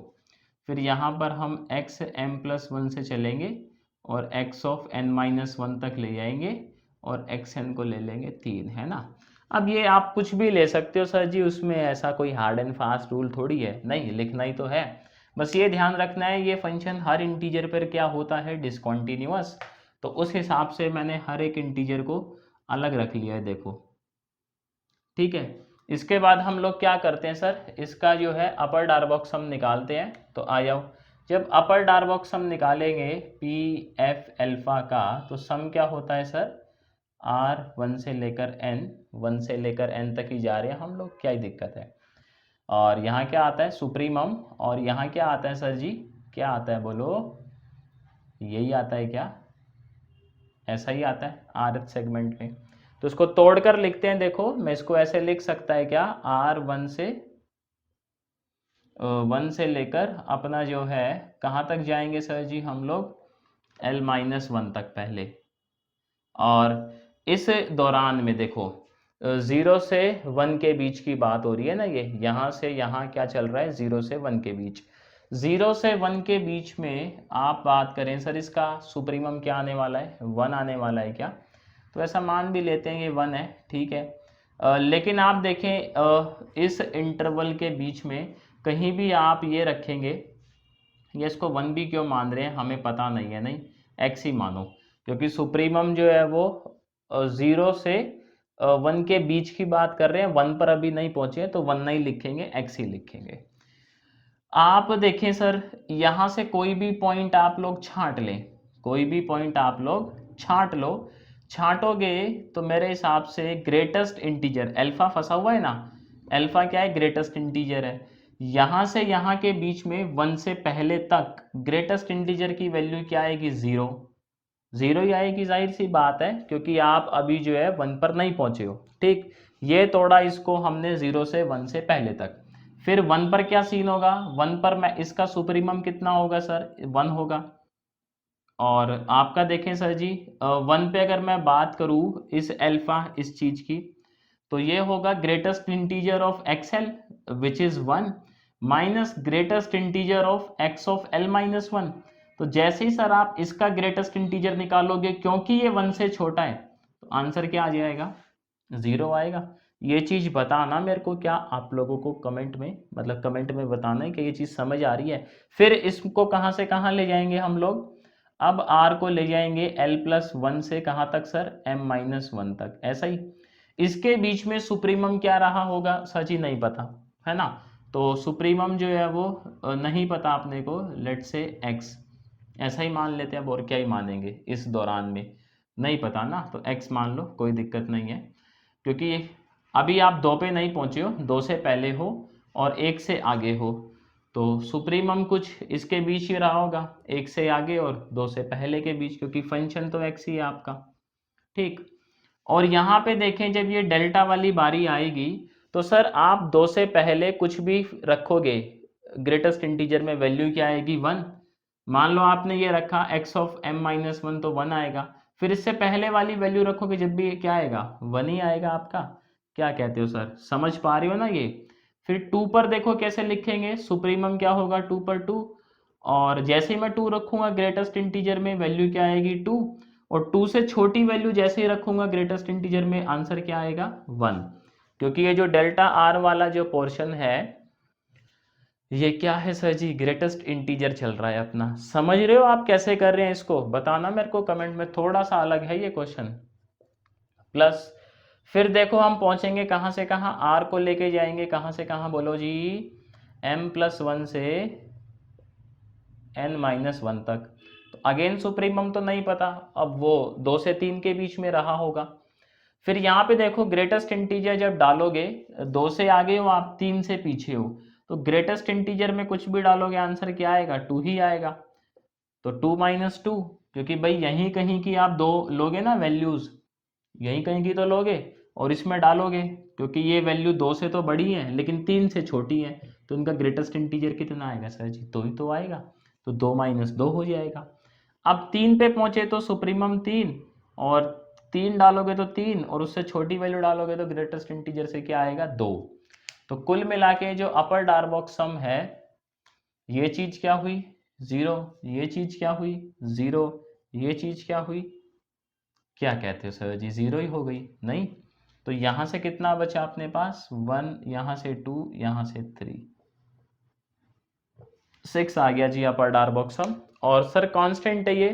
फिर यहाँ पर हम xm प्लस 1 से चलेंगे और x ऑफ n माइनस 1 तक ले जाएंगे, और xn को ले लेंगे 3, है ना। अब ये आप कुछ भी ले सकते हो सर जी, उसमें ऐसा कोई हार्ड एंड फास्ट रूल थोड़ी है, नहीं लिखना ही तो है। बस ये ध्यान रखना है ये फंक्शन हर इंटीजर पर क्या होता है, डिसकॉन्टिन्यूअस। तो उस हिसाब से मैंने हर एक इंटीजर को अलग रख लिया है, देखो, ठीक है। इसके बाद हम लोग क्या करते हैं सर, इसका जो है अपर डारबॉक्स हम निकालते हैं। तो आ जाओ, जब अपर डारबॉक्स हम निकालेंगे पी एफ एल्फा का, तो सम क्या होता है सर, आर 1 से लेकर n, 1 से लेकर n तक ही जा रहे हैं हम लोग, क्या ही दिक्कत है। और यहाँ क्या आता है, सुप्रीमम, और यहाँ क्या आता है सर जी, क्या आता है बोलो, यही आता है क्या, ऐसा ही आता है आरएथ सेगमेंट में। तो इसको तोड़कर लिखते हैं, देखो मैं इसको ऐसे लिख सकता है क्या, R1 से 1 से लेकर अपना जो है कहाँ तक जाएंगे सर जी हम लोग, L-1 तक पहले। और इस दौरान में देखो 0 से 1 के बीच की बात हो रही है ना, ये यहाँ से यहाँ क्या चल रहा है, 0 से 1 के बीच। 0 से 1 के बीच में आप बात करें सर, इसका सुप्रीमम क्या आने वाला है, 1 आने वाला है क्या, तो ऐसा मान भी लेते हैं ये 1 है, ठीक है। लेकिन आप देखें इस इंटरवल के बीच में कहीं भी आप ये रखेंगे, ये इसको 1 भी क्यों मान रहे हैं हमें पता नहीं है, नहीं x ही मानो, क्योंकि सुप्रीमम जो है वो 0 से 1 के बीच की बात कर रहे हैं, 1 पर अभी नहीं पहुंचे, तो 1 नहीं लिखेंगे, x ही लिखेंगे। आप देखें सर, यहाँ से कोई भी पॉइंट आप लोग छांट लें, कोई भी पॉइंट आप लोग छांट लो, छांटोगे तो मेरे हिसाब से ग्रेटेस्ट इंटीजर अल्फा फंसा हुआ है ना, अल्फा क्या है, ग्रेटेस्ट इंटीजर है। यहाँ से यहाँ के बीच में 1 से पहले तक ग्रेटेस्ट इंटीजर की वैल्यू क्या आएगी, 0 0 ही आएगी, जाहिर सी बात है, क्योंकि आप अभी जो है 1 पर नहीं पहुंचे हो, ठीक। ये तोड़ा इसको हमने 0 से 1 से पहले तक। फिर 1 पर क्या सीन होगा, 1 पर मैं इसका सुप्रीमम कितना होगा सर, 1 होगा। और आपका देखें सर जी 1 पे अगर मैं बात करूं इस अल्फा इस चीज की, तो ये होगा greatest integer of XL which is 1 minus greatest integer of x of L minus 1। तो जैसे ही सर आप इसका ग्रेटेस्ट इंटीजर निकालोगे, क्योंकि ये 1 से छोटा है, तो आंसर क्या आ जाएगा, 0 आएगा। ये चीज बताना मेरे को, क्या आप लोगों को कमेंट में, मतलब कमेंट में बताना है कि ये चीज समझ आ रही है। फिर इसको कहाँ से कहाँ ले जाएंगे हम लोग, अब r को ले जाएंगे l+1 से कहाँ तक सर, m-1 तक, ऐसा ही। इसके बीच में सुप्रीमम क्या रहा होगा सच ही नहीं पता, है ना। तो सुप्रीमम जो है वो नहीं पता अपने को, लेट से x, ऐसा ही मान लेते हैं, और क्या ही मानेंगे, इस दौरान में नहीं पता ना, तो x मान लो, कोई दिक्कत नहीं है, क्योंकि अभी आप 2 पे नहीं पहुंचे हो, 2 से पहले हो और 1 से आगे हो। तो सुप्रीमम कुछ इसके बीच ही रहा होगा, 1 से आगे और 2 से पहले के बीच, क्योंकि फंक्शन तो x ही है आपका। ठीक, और यहाँ पे देखें जब ये डेल्टा वाली बारी आएगी तो सर आप 2 से पहले कुछ भी रखोगे, ग्रेटेस्ट इंटीजर में वैल्यू क्या आएगी 1। मान लो आपने ये रखा x ऑफ m-1 तो 1 आएगा, फिर इससे पहले वाली वैल्यू रखोगे जब भी क्या आएगा 1 ही आएगा आपका। क्या कहते हो सर, समझ पा रहे हो ना ये। फिर 2 पर देखो कैसे लिखेंगे, सुप्रीमम क्या होगा 2 पर 2, और जैसे ही मैं 2 रखूंगा ग्रेटेस्ट इंटीजर में वैल्यू क्या आएगी 2, और 2 से छोटी वैल्यू जैसे ही रखूंगा ग्रेटेस्ट इंटीजर में आंसर क्या आएगा 1। क्योंकि ये जो डेल्टा आर वाला जो पोर्शन है ये क्या है सर जी, ग्रेटेस्ट इंटीजर चल रहा है अपना। समझ रहे हो आप कैसे कर रहे हैं इसको, बताना मेरे को कमेंट में, थोड़ा सा अलग है ये क्वेश्चन। प्लस फिर देखो हम पहुंचेंगे कहां से कहां, आर को लेके जाएंगे कहां से कहां, बोलो जी m+1 से n-1 तक। तो अगेन सुप्रीमम तो नहीं पता, अब वो 2 से 3 के बीच में रहा होगा। फिर यहाँ पे देखो ग्रेटेस्ट इंटीजर जब डालोगे, 2 से आगे हो आप, 3 से पीछे हो, तो ग्रेटेस्ट इंटीजर में कुछ भी डालोगे आंसर क्या आएगा 2 ही आएगा। तो 2 - 2, क्योंकि भाई यहीं कहीं की आप दो लोगे ना वैल्यूज, यहीं कहीं की तो लोगे और इसमें डालोगे, क्योंकि ये वैल्यू 2 से तो बड़ी है लेकिन 3 से छोटी है, तो इनका ग्रेटेस्ट इंटीजर कितना आएगा सर जी, 2 ही तो आएगा, तो 2 - 2 हो जाएगा। अब 3 पे पहुंचे तो सुप्रीमम 3, और 3 डालोगे तो 3, और उससे छोटी वैल्यू डालोगे तो ग्रेटेस्ट इंटीजर से क्या आएगा 2। तो कुल मिला के जो अपर डार्बॉक्स सम है, ये चीज क्या हुई 0, ये चीज क्या हुई 0, ये चीज क्या हुई, क्या कहते हो सर जी 0 ही हो गई नहीं। तो यहां से कितना बचा अपने पास 1, यहां से 2, यहां से 3, 6 आ गया जी अपर डार्बॉक्स सम। और सर कांस्टेंट है ये,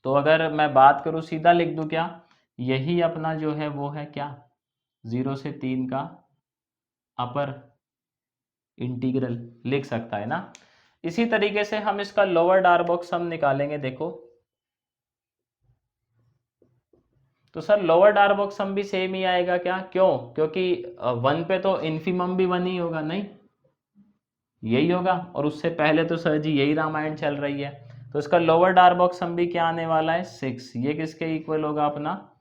तो अगर मैं बात करूं सीधा लिख दूं क्या, यही अपना जो है वो है क्या 0 से 3 का अपर इंटीग्रल लिख सकता है ना। इसी तरीके से हम इसका लोअर डार्बॉक्स सम निकालेंगे, देखो तो सर लोअर डार्बॉक्स सम भी सेम ही आएगा क्या, क्यों, क्योंकि 1 पे तो इन्फीमम भी 1 ही होगा नहीं, यही होगा, और उससे पहले तो सर जी यही रामायण चल रही है, तो इसका लोअर डार्बॉक्स सम भी क्या आने वाला है 6। ये किसके इक्वल होगा अपना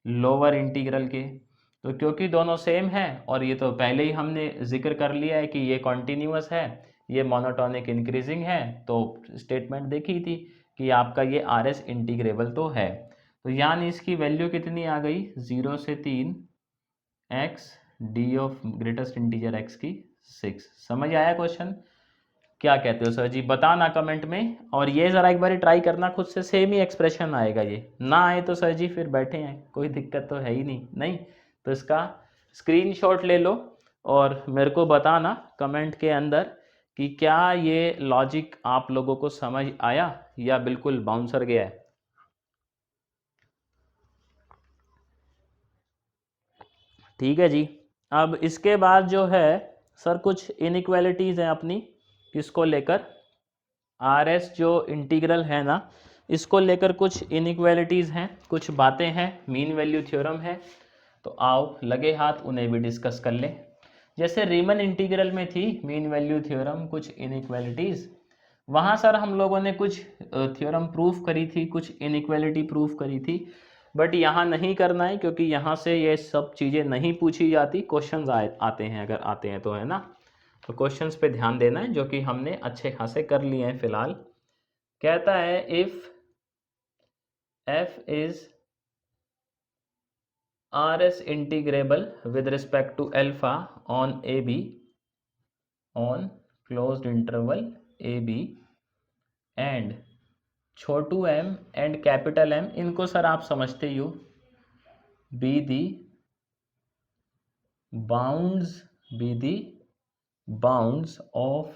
लोअर इंटीग्रल के। तो क्योंकि दोनों सेम है और ये तो पहले ही हमने जिक्र कर लिया है कि ये कॉन्टिन्यूअस है, ये मोनोटोनिक इंक्रीजिंग है, तो स्टेटमेंट देखी थी कि आपका ये आर एस इंटीग्रेबल तो है। तो यानी इसकी वैल्यू कितनी आ गई 0 से 3 x D of greatest integer x की 6। समझ आया क्वेश्चन, क्या कहते हो सर जी, बताना कमेंट में। और ये ज़रा एक बार ट्राई करना खुद से, सेम ही एक्सप्रेशन आएगा, ये ना आए तो सर जी फिर बैठे हैं, कोई दिक्कत तो है ही नहीं, नहीं तो इसका स्क्रीनशॉट ले लो और मेरे को बताना कमेंट के अंदर कि क्या ये लॉजिक आप लोगों को समझ आया या बिल्कुल बाउंसर गया है। ठीक है जी। अब इसके बाद जो है सर कुछ इनइक्वालिटीज़ हैं अपनी, किसको लेकर, आर एस जो इंटीग्रल है ना, इसको लेकर कुछ इनइक्वालिटीज़ हैं, कुछ बातें हैं, मीन वैल्यू थ्योरम है, तो आओ लगे हाथ उन्हें भी डिस्कस कर लें। जैसे रीमन इंटीग्रल में थी मीन वैल्यू थ्योरम, कुछ इनइक्वालिटीज़, वहाँ सर हम लोगों ने कुछ थ्योरम प्रूफ करी थी, कुछ इनइक्वालिटी प्रूफ करी थी, बट यहाँ नहीं करना है क्योंकि यहाँ से ये सब चीज़ें नहीं पूछी जाती, क्वेश्चंस आते हैं, अगर आते हैं तो, है ना। तो क्वेश्चंस पे ध्यान देना है जो कि हमने अच्छे खासे कर लिए हैं फिलहाल। कहता है if f is rs integrable with respect to alpha on ab on closed interval ab and Chhotu m and capital M, इनको सर आप समझते ही हो, be the bounds of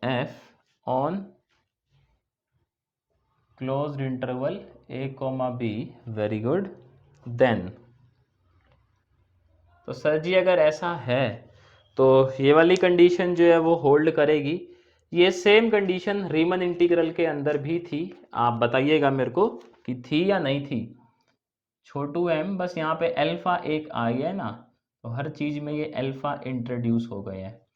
f on closed interval a, b, very good. Then तो sir ji अगर ऐसा है तो ये वाली कंडीशन जो है वो होल्ड करेगी। ये सेम कंडीशन रीमन इंटीग्रल के अंदर भी थी, आप बताइएगा मेरे को कि थी या नहीं थी। छोटू m, बस यहाँ पे अल्फा एक आ गया है ना, तो हर चीज़ में ये अल्फा इंट्रोड्यूस हो गया है।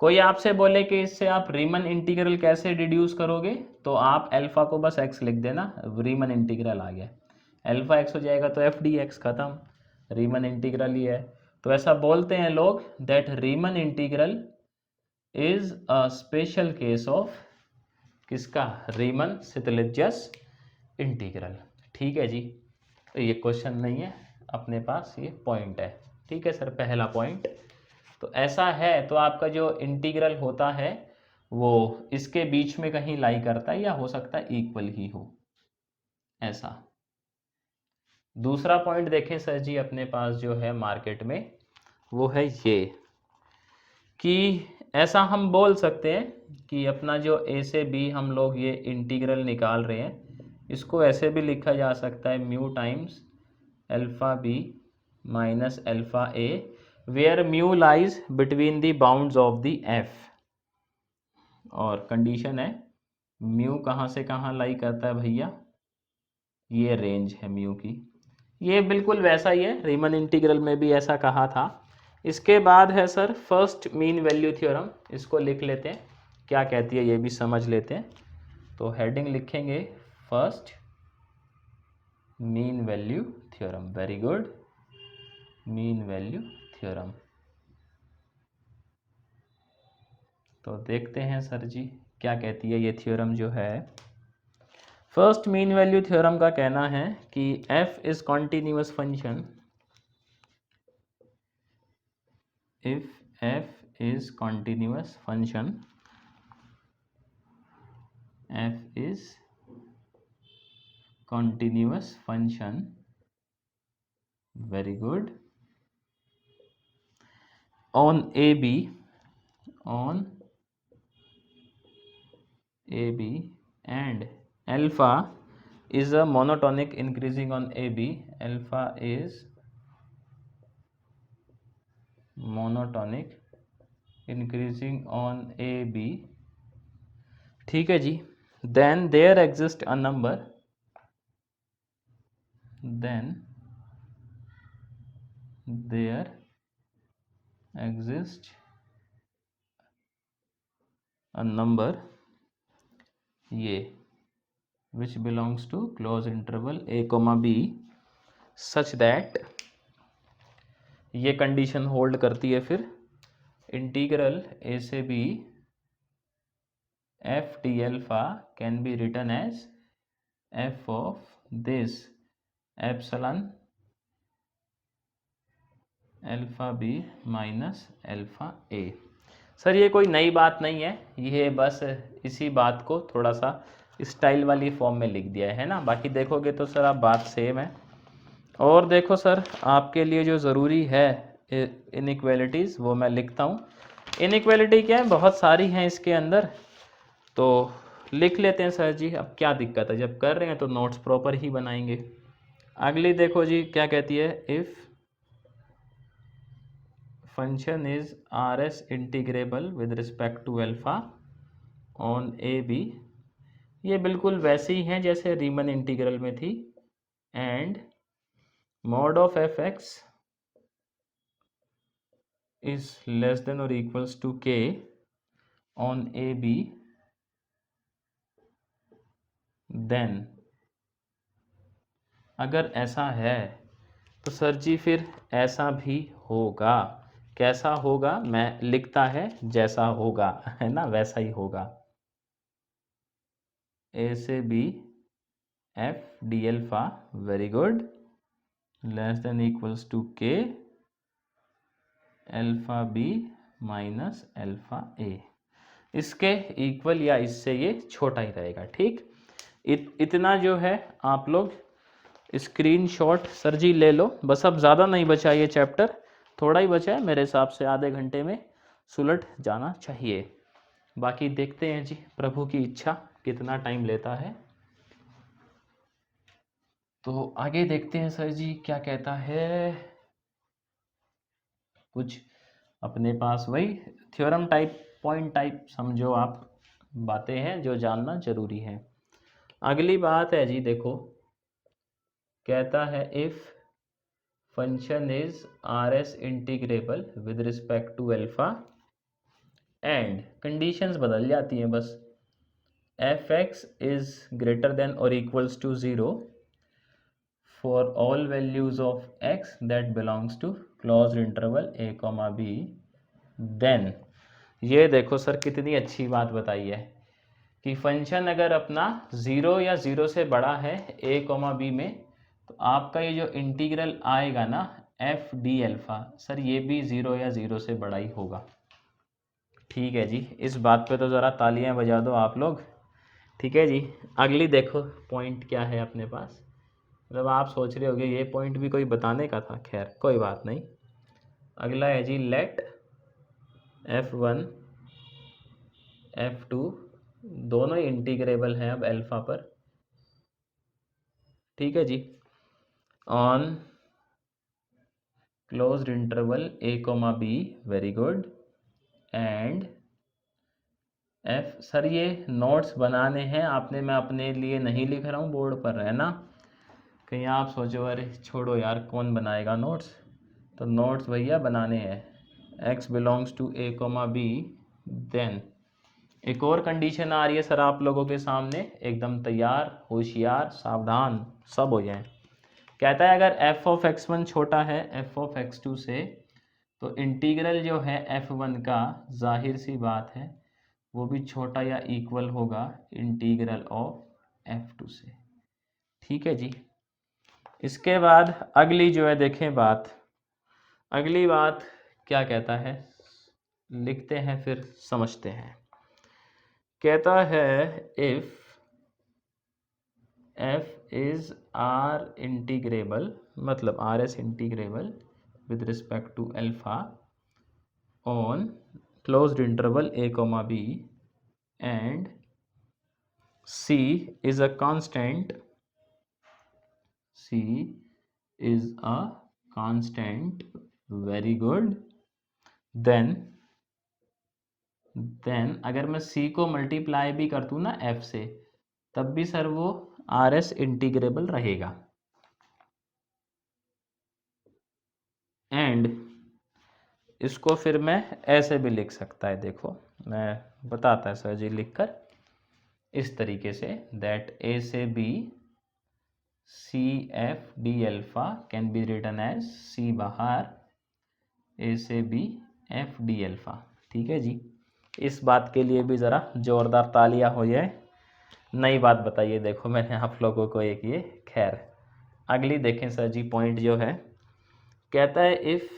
कोई आपसे बोले कि इससे आप रीमन इंटीग्रल कैसे डिड्यूस करोगे, तो आप अल्फा को बस x लिख देना, रीमन इंटीग्रल आ गया, अल्फा x हो जाएगा तो एफ डी एक्स खत्म, रीमन इंटीग्रल ही है। तो ऐसा बोलते हैं लोग that Riemann integral is a special case of किसका, रीमन सितलिजस इंटीग्रल। ठीक है जी, तो ये क्वेश्चन नहीं है अपने पास, ये पॉइंट है। ठीक है सर, पहला पॉइंट तो ऐसा है, तो आपका जो इंटीग्रल होता है वो इसके बीच में कहीं लाई करता है, या हो सकता है इक्वल ही हो, ऐसा। दूसरा पॉइंट देखें सर जी अपने पास जो है मार्केट में, वो है ये कि ऐसा हम बोल सकते हैं कि अपना जो ए से बी हम लोग ये इंटीग्रल निकाल रहे हैं, इसको ऐसे भी लिखा जा सकता है mu times alpha B minus alpha a, where mu lies between the bounds of the f. और कंडीशन है म्यू कहाँ से कहाँ लाई करता है भैया, ये रेंज है म्यू की। ये बिल्कुल वैसा ही है, रीमन इंटीग्रल में भी ऐसा कहा था। इसके बाद है sir first mean value theorem, इसको लिख लेते हैं, क्या कहती है ये भी समझ लेते हैं। तो हेडिंग लिखेंगे first mean value theorem, very good, mean value theorem. तो देखते हैं सर जी क्या कहती है ये थ्योरम जो है। फर्स्ट मीन वैल्यू थ्योरम का कहना है कि f is continuous function, if f is continuous function, f is continuous function, very good, on AB, on AB and alpha is a monotonic increasing on AB, alpha is monotonic increasing on AB, ठीक है जी। then there exists a number, then there exists a number ये which belongs to close interval a comma b such that, ये condition hold करती है फिर integral a से B F D alpha can be written as f of this epsilon alpha B minus alpha a. Sir ये कोई नई बात नहीं है, ये बस इसी बात को थोड़ा सा स्टाइल वाली फॉर्म में लिख दिया है ना, बाकी देखोगे तो सर आप बात सेम है। और देखो सर आपके लिए जो ज़रूरी है इनइक्वालिटीज़ वो मैं लिखता हूँ। इनइक्वालिटी क्या है, बहुत सारी हैं इसके अंदर, तो लिख लेते हैं सर जी, अब क्या दिक्कत है, जब कर रहे हैं तो नोट्स प्रॉपर ही बनाएंगे। अगली देखो जी क्या कहती है, if function is R S integrable with respect to alpha on a b, ये बिल्कुल वैसे ही हैं जैसे रीमन इंटीग्रल में थी, and mod of fx is less than or equals to k on AB, then अगर ऐसा है तो सर जी फिर ऐसा भी होगा, कैसा होगा, मैं लिखता है जैसा होगा, है ना, वैसा ही होगा, ए से B F D alpha, very good, less than equals to K alpha B minus alpha A, इसके इक्वल या इससे ये छोटा ही रहेगा। ठीक, इतना जो है आप लोग स्क्रीनशॉट सर जी ले लो, बस अब ज़्यादा नहीं बचा ये चैप्टर, थोड़ा ही बचा है, मेरे हिसाब से आधे घंटे में सुलट जाना चाहिए। बाकी देखते हैं जी प्रभु की इच्छा कितना टाइम लेता है। तो आगे देखते हैं सर जी क्या कहता है, कुछ अपने पास वही थ्योरम टाइप पॉइंट टाइप समझो आप, बातें हैं जो जानना जरूरी है। अगली बात है जी देखो, कहता है if function is R S integrable with respect to alpha and conditions बदल जाती हैं बस। F X is greater than और equals to 0 for all values of X that belongs to closed interval a comma B, then ये देखो sir कितनी अच्छी बात बताई है कि फंक्शन अगर अपना 0 या 0 से बड़ा है a कॉमा बी में, तो आपका ये जो इंटीग्रल आएगा ना एफ डी अल्फ़ा, सर ये भी 0 या 0 से बड़ा ही होगा। ठीक है जी, इस बात पे तो ज़रा तालियां बजा दो आप लोग। ठीक है जी, अगली देखो पॉइंट क्या है अपने पास। मतलब आप सोच रहे होगे ये पॉइंट भी कोई बताने का था, खैर कोई बात नहीं। अगला है जी लेट f1 f2 दोनों ही इंटीग्रेबल हैं अब अल्फ़ा पर। ठीक है जी, on closed interval a comma B, very good. And F, sir ये नोट्स बनाने हैं आपने, मैं अपने लिए नहीं लिख रहा हूँ बोर्ड पर, है ना। कहीं आप सोचो अरे छोड़ो यार कौन बनाएगा नोट्स, तो नोट्स भैया बनाने हैं। X belongs to a comma b, then एक और कंडीशन आ रही है सर आप लोगों के सामने, एकदम तैयार होशियार सावधान सब हो जाएं। कहता है अगर एफ ऑफ एक्स वन छोटा है एफ ऑफ एक्स टू से, तो इंटीग्रल जो है एफ वन का जाहिर सी बात है वो भी छोटा या इक्वल होगा इंटीग्रल ऑफ एफ टू से। ठीक है जी, इसके बाद अगली जो है देखें बात, अगली बात क्या कहता है, लिखते हैं फिर समझते हैं। कहता है if F is R integrable, मतलब R S integrable with respect to alpha on closed interval a comma b and c is a constant, c is a constant, very good, then अगर मैं c को multiply भी कर दूं ना f से, तब भी सर वो आर एस इंटीग्रेबल रहेगा। एंड इसको फिर मैं ऐसे भी लिख सकता है, देखो मैं बताता है सर जी लिखकर इस तरीके से, दैट ए से B C F D alpha can be written as C बाहर ए से बी एफ डी अल्फा। ठीक है जी, इस बात के लिए भी ज़रा ज़ोरदार तालियां हो जाए। नई बात बताइए, देखो मैंने आप लोगों को एक ये, खैर अगली देखें सर जी पॉइंट जो है, कहता है if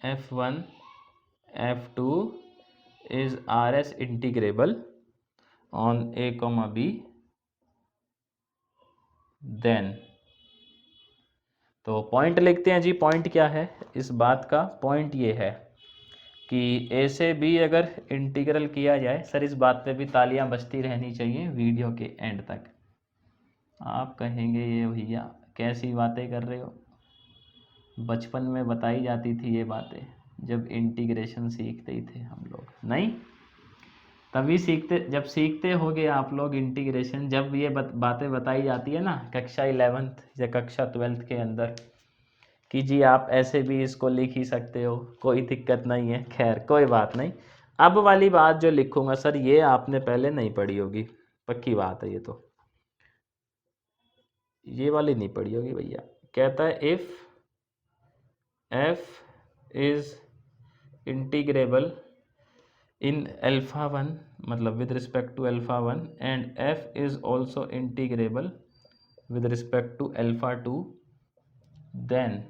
f1 f2 is rs integrable on a comma b, then, तो पॉइंट लिखते हैं जी। पॉइंट क्या है इस बात का, पॉइंट ये है कि a से b अगर इंटीग्रल किया जाए, सर इस बात पे भी तालियां बजती रहनी चाहिए वीडियो के एंड तक। आप कहेंगे ये भैया कैसी बातें कर रहे हो, बचपन में बताई जाती थी ये बातें जब इंटीग्रेशन सीखते ही थे हम लोग, नहीं तभी सीखते, जब सीखते होगे आप लोग इंटीग्रेशन, जब ये बातें बताई जाती है ना कक्षा 11th या कक्षा 12th के अंदर कि जी आप ऐसे भी इसको लिख ही सकते हो, कोई दिक्कत नहीं है। खैर कोई बात नहीं, अब वाली बात जो लिखूंगा सर ये आपने पहले नहीं पढ़ी होगी, पक्की बात है, ये तो ये वाली नहीं पढ़ी होगी भैया। कहता है if F is integrable in alpha one, मतलब with respect to alpha one, and F is also integrable with respect to alpha two, then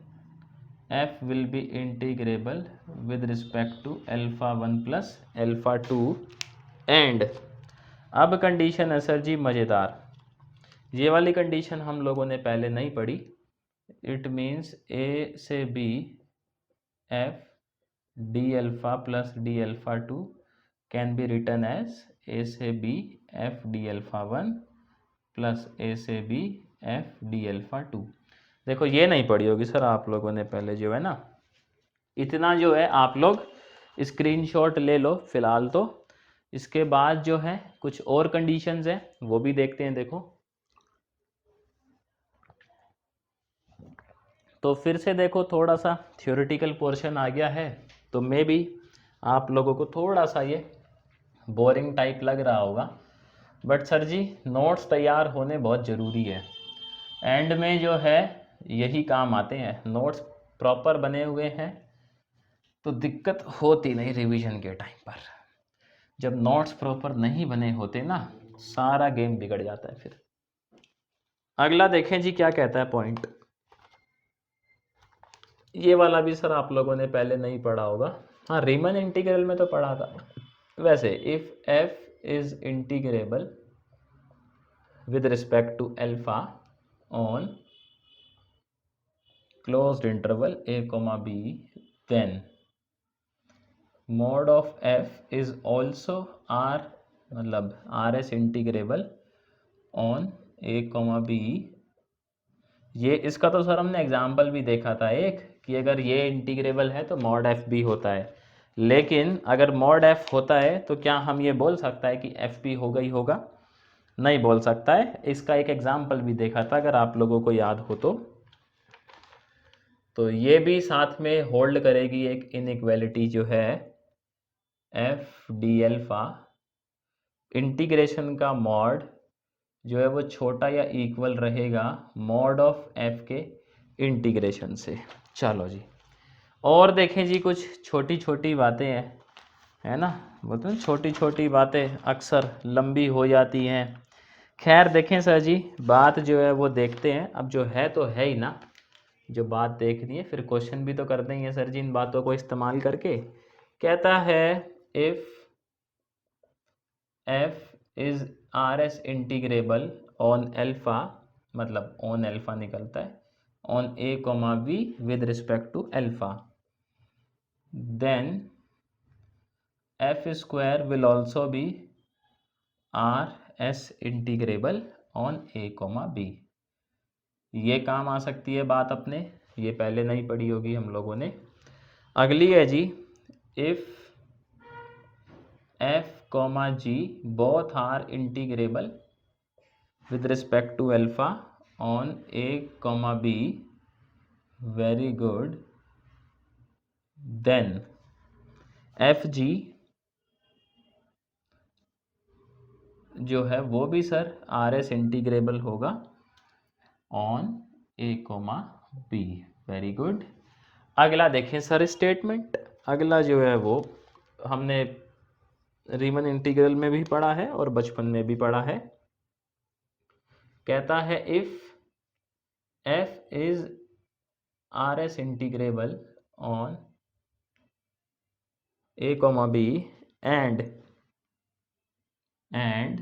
F will be integrable with respect to alpha one plus alpha two. And अब condition है sir जी मज़ेदार, ये वाली condition हम लोगों ने पहले नहीं पढ़ी। इट मीन्स ए से B F D alpha plus D alpha two can be written as A से B F D alpha one plus A से B F D alpha two. देखो ये नहीं पढ़ी होगी सर आप लोगों ने पहले, जो है ना, इतना जो है आप लोग स्क्रीनशॉट ले लो फिलहाल तो। इसके बाद जो है कुछ और कंडीशंस हैं वो भी देखते हैं। देखो तो फिर से देखो थोड़ा सा थ्योरेटिकल पोर्शन आ गया है, तो मे बी आप लोगों को थोड़ा सा ये बोरिंग टाइप लग रहा होगा, बट सर जी नोट्स तैयार होने बहुत ज़रूरी है। एंड में जो है यही काम आते हैं। नोट्स प्रॉपर बने हुए हैं तो दिक्कत होती नहीं रिवीजन के टाइम पर। जब नोट्स प्रॉपर नहीं बने होते ना, सारा गेम बिगड़ जाता है फिर। अगला देखें जी क्या कहता है पॉइंट। ये वाला भी सर आप लोगों ने पहले नहीं पढ़ा होगा। हाँ, रीमन इंटीग्रल में तो पढ़ा था। वैसे if F is integrable with respect to alpha on closed interval a comma b, then mod of f is also r, मतलब rs integrable on a comma b। ये इसका तो सर हमने एग्जाम्पल भी देखा था एक, कि अगर ये इंटीग्रेबल है तो मॉड एफ भी होता है। लेकिन अगर मॉड एफ होता है तो क्या हम ये बोल सकता है कि एफ भी होगा ही होगा? नहीं बोल सकता है। इसका एक एग्जाम्पल भी देखा था अगर आप लोगों को याद हो तो ये भी साथ में होल्ड करेगी एक इनइक्वालिटी जो है एफ डी एल्फा। इंटीग्रेशन का मॉड जो है वो छोटा या इक्वल रहेगा मॉड ऑफ एफ के इंटीग्रेशन से। चलो जी, और देखें जी कुछ छोटी छोटी बातें हैं, है ना। बोलते हैं छोटी छोटी बातें अक्सर लंबी हो जाती हैं। खैर देखें सर जी, बात जो है वो देखते हैं। अब जो है तो है ही ना, जो बात देखनी है, फिर क्वेश्चन भी तो कर देंगे सर जी इन बातों को इस्तेमाल करके। कहता है if F is R S integrable on alpha, मतलब ऑन एल्फा निकलता है, on A comma b with respect to alpha, then f square will also be r S integrable on A comma b. ये काम आ सकती है बात अपने, ये पहले नहीं पढ़ी होगी हम लोगों ने। अगली है जी, if F comma G both are integrable with respect to alpha on A comma B, very good, then F G जो है वो भी सर आर एस इंटीग्रेबल होगा on A comma B, very good. अगला देखें सर स्टेटमेंट। अगला जो है वो हमने रीमन इंटीग्रल में भी पढ़ा है और बचपन में भी पढ़ा है। कहता है if F is R S integrable on A comma b and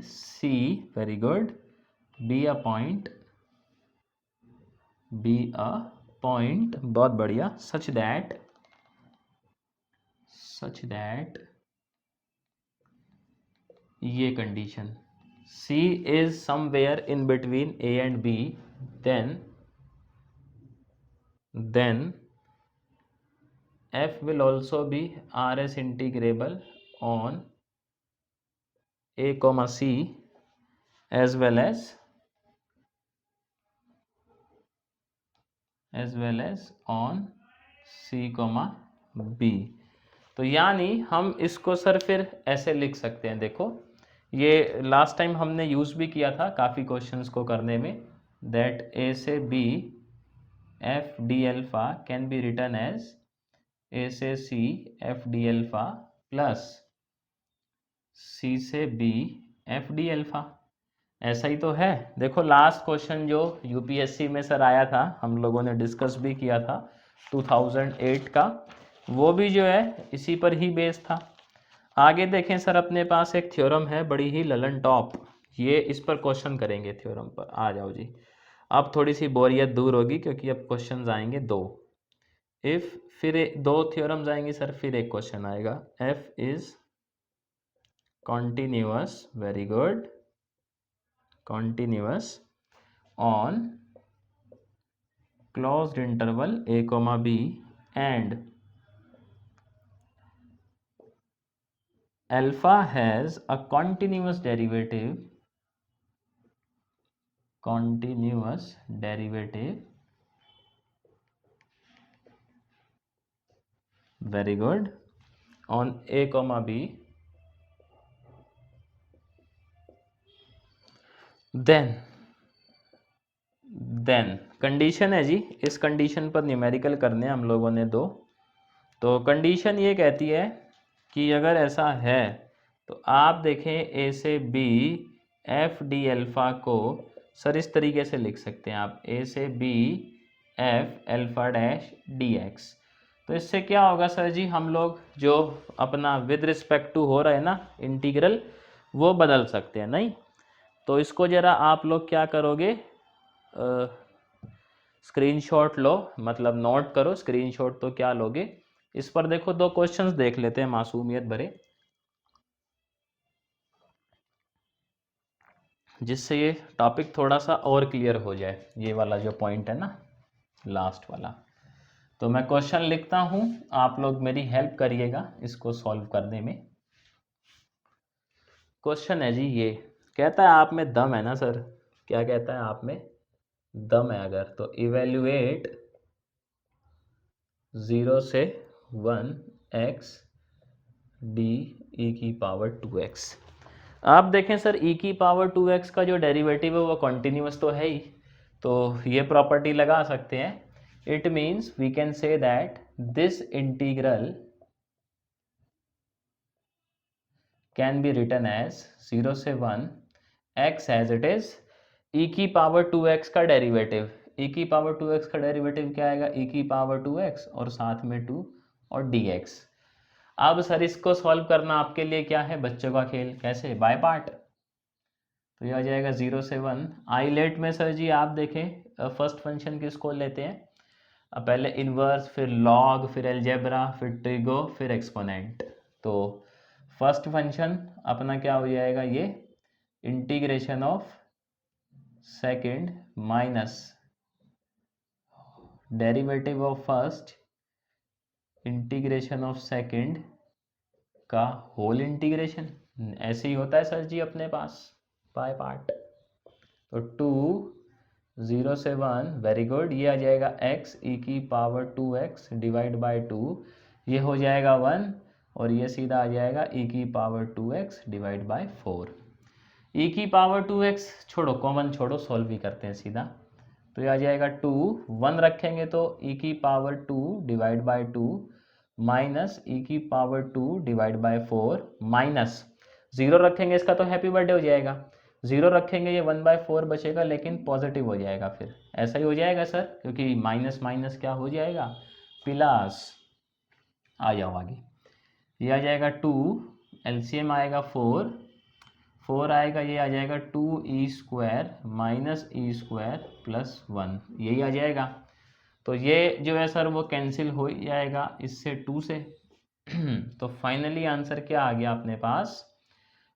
c, very good, b a point, बहुत बढ़िया, सच दैट ये condition C is somewhere in between A and B, then F will also be RS integrable on A comma C as well as on C comma B। तो यानी हम इसको sir फिर ऐसे लिख सकते हैं, देखो ये लास्ट टाइम हमने यूज़ भी किया था काफ़ी क्वेश्चंस को करने में, दैट ए से B F D alpha can be written as A से C F D alpha plus C से बी एफ डी एल्फा। ऐसा ही तो है। देखो लास्ट क्वेश्चन जो यूपीएससी में सर आया था, हम लोगों ने डिस्कस भी किया था 2008 का, वो भी जो है इसी पर ही बेस्ड था। आगे देखें सर, अपने पास एक थ्योरम है बड़ी ही ललन टॉप, ये इस पर क्वेश्चन करेंगे थ्योरम पर। आ जाओ जी, अब थोड़ी सी बोरियत दूर होगी क्योंकि अब क्वेश्चन आएंगे दो। इफ फिर दो थ्योरम्स आएंगे सर, फिर एक क्वेश्चन आएगा। F is continuous, very good, continuous on closed interval a comma b and alpha has a continuous derivative very good on A comma B, then condition है जी, इस कंडीशन पर न्यूमेरिकल करने हैं हम लोगों ने दो। तो कंडीशन ये कहती है कि अगर ऐसा है तो आप देखें ए से बी एफ डी अल्फ़ा को सर इस तरीके से लिख सकते हैं आप, ए से B f alpha dash d x. तो इससे क्या होगा सर जी, हम लोग जो अपना विद रिस्पेक्ट टू हो रहा है ना इंटीग्रल, वो बदल सकते हैं नहीं। तो इसको ज़रा आप लोग क्या करोगे, स्क्रीनशॉट लो, मतलब नोट करो। स्क्रीनशॉट तो क्या लोगे, इस पर देखो दो क्वेश्चंस देख लेते हैं मासूमियत भरे, जिससे ये टॉपिक थोड़ा सा और क्लियर हो जाए। ये वाला जो पॉइंट है ना लास्ट वाला, तो मैं क्वेश्चन लिखता हूँ, आप लोग मेरी हेल्प करिएगा इसको सॉल्व करने में। क्वेश्चन है जी, ये कहता है आप में दम है ना सर, क्या कहता है आप में दम है अगर, तो इवेल्युएट 0 से 1 x डी ई की पावर 2x। आप देखें सर e की पावर 2x का जो डेरिवेटिव है वो कॉन्टिन्यूस तो है ही, तो ये प्रॉपर्टी लगा सकते हैं। It means we can say that this integral can be written as 0 से 1 x as it is e की पावर 2x का डेरिवेटिव। e की पावर 2x का डेरिवेटिव क्या आएगा, e की पावर 2x और साथ में 2 और dx। अब सर इसको सॉल्व करना आपके लिए क्या है, बच्चों का खेल, कैसे, बाय पार्ट। तो ये आ जाएगा 0 से 1। आइलेट में सर जी आप देखें फर्स्ट फंक्शन किसको लेते हैं, अब पहले इन्वर्स, फिर लॉग, फिर अलजेब्रा, फिर ट्रिगो, फिर एक्सपोनेंट। तो फर्स्ट फंक्शन अपना क्या हो जाएगा, ये integration of second minus derivative of first integration of second का होल इंटीग्रेशन। ऐसे ही होता है सर जी अपने पास बाय पार्ट। तो 2 0 से 1, वेरी गुड, ये आ जाएगा x e की पावर 2x डिवाइड बाय 2, ये हो जाएगा 1, और ये सीधा आ जाएगा e की power 2x divide by 4। e की पावर 2x छोड़ो, कॉमन छोड़ो, सॉल्व भी करते हैं सीधा। तो ये आ जाएगा 2, 1 रखेंगे तो e की power 2 divide by 2 minus e की पावर 2 डिवाइड बाय 4 माइनस 0 रखेंगे, इसका तो हैप्पी बर्थडे हो जाएगा। 0 रखेंगे ये 1/4 बचेगा, लेकिन पॉजिटिव हो जाएगा, फिर ऐसा ही हो जाएगा सर, क्योंकि माइनस माइनस क्या हो जाएगा, प्लस। आ जाओ आगे, ये आ जाएगा 2, एलसीएम आएगा 4 आएगा, ये आ जाएगा 2e² माइनस e² प्लस 1, यही आ जाएगा। तो ये जो है सर वो कैंसिल हो जाएगा इससे 2 से। तो फाइनली आंसर क्या आ गया अपने पास,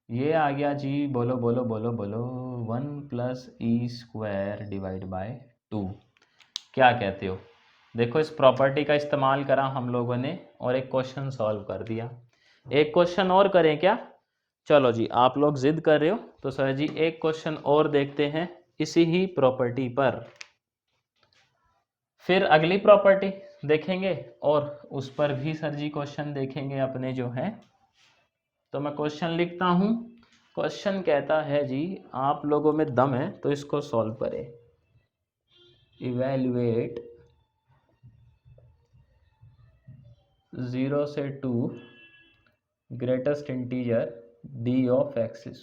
ये आ गया जी, बोलो बोलो बोलो बोलो, 1 + e² डिवाइड बाय 2। क्या कहते हो, देखो इस प्रॉपर्टी का इस्तेमाल करा हम लोगों ने और एक क्वेश्चन सॉल्व कर दिया। एक क्वेश्चन और करें क्या, चलो जी, आप लोग जिद कर रहे हो तो सर जी एक क्वेश्चन और देखते हैं इसी ही प्रॉपर्टी पर, फिर अगली प्रॉपर्टी देखेंगे और उस पर भी सर जी क्वेश्चन देखेंगे अपने जो है। तो मैं क्वेश्चन लिखता हूं, क्वेश्चन कहता है जी, आप लोगों में दम है तो इसको सॉल्व करें। इवैल्यूएट 0 से 2 greatest integer d of x²।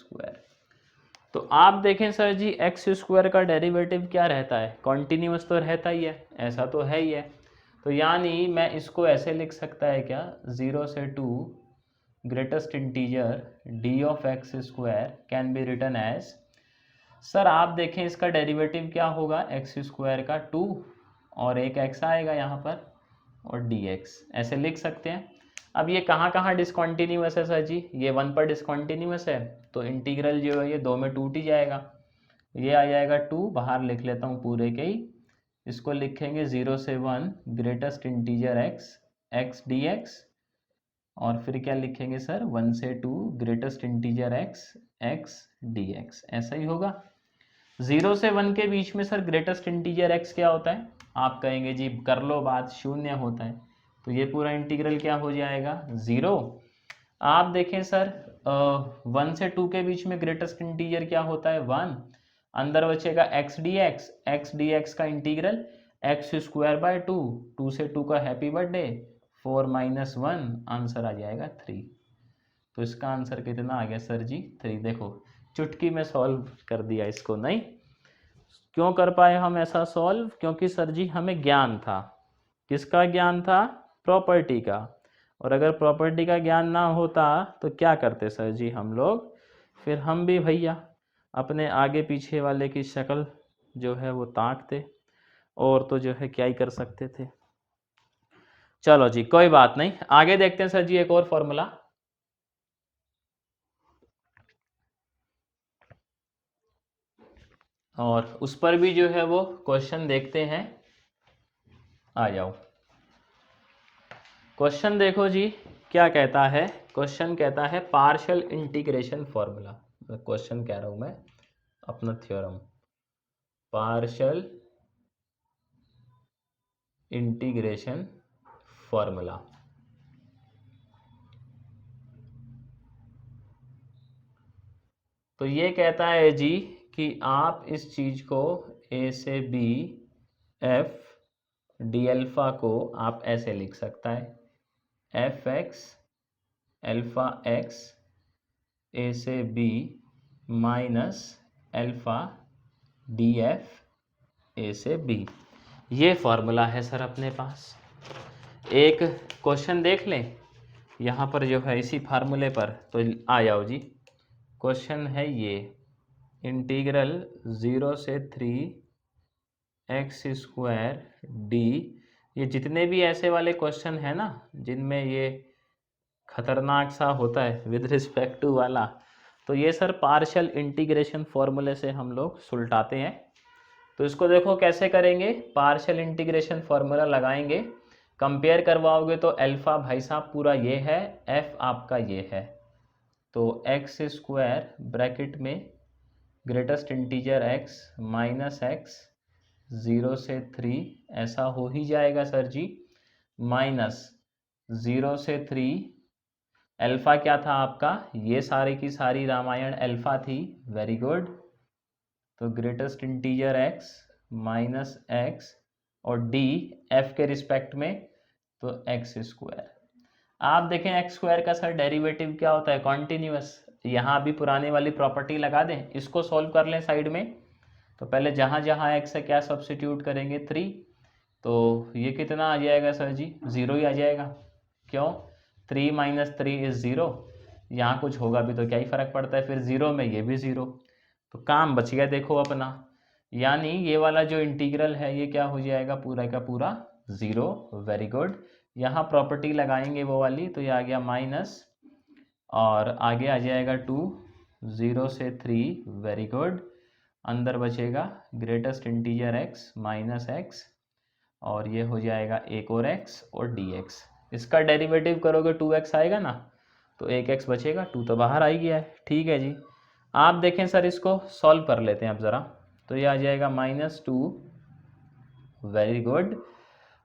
तो आप देखें सर जी x² का डेरिवेटिव क्या रहता है, कॉन्टिन्यूस तो रहता ही है, ऐसा तो है ही है। तो यानी मैं इसको ऐसे लिख सकता है क्या, 0 से 2 greatest integer d of x² can be written as, sir आप देखें इसका डेरिवेटिव क्या होगा, x² का 2 और एक x आएगा यहाँ पर और dx, ऐसे लिख सकते हैं। अब ये कहाँ कहाँ डिसकॉन्टिन्यूस है सर जी, ये 1 पर डिसकॉन्टिन्यूस है, तो इंटीग्रल जो है ये 2 में टूट ही जाएगा। ये आ जाएगा 2, बाहर लिख लेता हूँ पूरे के ही, इसको लिखेंगे 0 से 1 ग्रेटेस्ट इंटीजर x dx, और फिर क्या लिखेंगे सर 1 से 2 ग्रेटेस्ट इंटीजर x dx, ऐसा ही होगा। 0 से 1 के बीच में सर ग्रेटेस्ट इंटीजर x क्या होता है, आप कहेंगे जी कर लो बात, 0 होता है। तो ये पूरा इंटीग्रल क्या हो जाएगा 0। आप देखें सर 1 से 2 के बीच में ग्रेटेस्ट इंटीजर क्या होता है 1। अंदर बचेगा एक्स डी एक्स का इंटीग्रल एक्स स्क्वायर बाय 2, 2 से 2 का हैप्पी बर्थडे 4 माइनस 1, आंसर आ जाएगा 3। तो इसका आंसर कितना आ गया सर जी 3। देखो चुटकी में सॉल्व कर दिया इसको। नहीं क्यों कर पाए हम ऐसा सॉल्व, क्योंकि सर जी हमें ज्ञान था। किसका ज्ञान था, प्रॉपर्टी का। और अगर प्रॉपर्टी का ज्ञान ना होता तो क्या करते सर जी हम लोग, फिर हम भी भैया अपने आगे पीछे वाले की शक्ल जो है वो ताकते, और तो जो है क्या ही कर सकते थे। चलो जी कोई बात नहीं, आगे देखते हैं सर जी एक और फॉर्मूला। और उस पर भी जो है वो क्वेश्चन देखते हैं। आ जाओ क्वेश्चन देखो जी क्या कहता है। क्वेश्चन कहता है पार्शियल इंटीग्रेशन फॉर्मूला। क्वेश्चन कह रहा हूं मैं अपना थ्योरम, पार्शियल इंटीग्रेशन फॉर्मूला। तो ये कहता है जी कि आप इस चीज को ए से बी एफ डी अल्फा को आप ऐसे लिख सकता है f x alpha x a से b minus alpha d f a से बी। ये फॉर्मूला है सर अपने पास। एक क्वेश्चन देख लें यहाँ पर जो है इसी फार्मूले पर, तो आ जाओ जी। क्वेश्चन है ये इंटीग्रल 0 से 3 एक्स स्क्वायर डी। ये जितने भी ऐसे वाले क्वेश्चन है ना जिनमें ये खतरनाक सा होता है विद रिस्पेक्ट टू वाला, तो ये सर पार्शियल इंटीग्रेशन फॉर्मूले से हम लोग सुलटाते हैं। तो इसको देखो कैसे करेंगे, पार्शियल इंटीग्रेशन फॉर्मूला लगाएंगे, कंपेयर करवाओगे तो अल्फा भाई साहब पूरा ये है, एफ आपका ये है। तो एक्स स्क्वायर ब्रैकेट में greatest integer x minus x 0 से 3 ऐसा हो ही जाएगा सर जी, माइनस 0 से 3 अल्फा क्या था आपका, ये सारी की सारी रामायण अल्फा थी, वेरी गुड। तो greatest integer x minus x और डी एफ के रिस्पेक्ट में तो एक्स स्क्वायर। आप देखें एक्स स्क्वायर का सर डेरिवेटिव क्या होता है, कॉन्टिन्यूअस। यहाँ भी पुरानी वाली प्रॉपर्टी लगा दें, इसको सॉल्व कर लें साइड में। तो पहले जहाँ जहाँ एक्स है क्या सब्सिट्यूट करेंगे 3, तो ये कितना आ जाएगा सर जी 0 ही आ जाएगा। क्यों, 3 माइनस 3 इज 0। यहाँ कुछ होगा भी तो क्या ही फर्क पड़ता है, फिर 0 में ये भी 0, तो काम बच गया देखो अपना। यानी ये वाला जो इंटीग्रल है ये क्या हो जाएगा पूरा का पूरा 0, वेरी गुड। यहाँ प्रॉपर्टी लगाएंगे वो वाली, तो ये आ गया माइनस और आगे आ जाएगा 2, 0 से 3, वेरी गुड। अंदर बचेगा greatest integer x minus x और ये हो जाएगा एक और एक्स और डी एक्स। इसका डेरिवेटिव करोगे 2x आएगा ना, तो एक एक्स बचेगा, 2 तो बाहर आ ही गया है। ठीक है जी, आप देखें सर इसको सॉल्व कर लेते हैं अब ज़रा। तो ये आ जाएगा -2, वेरी गुड।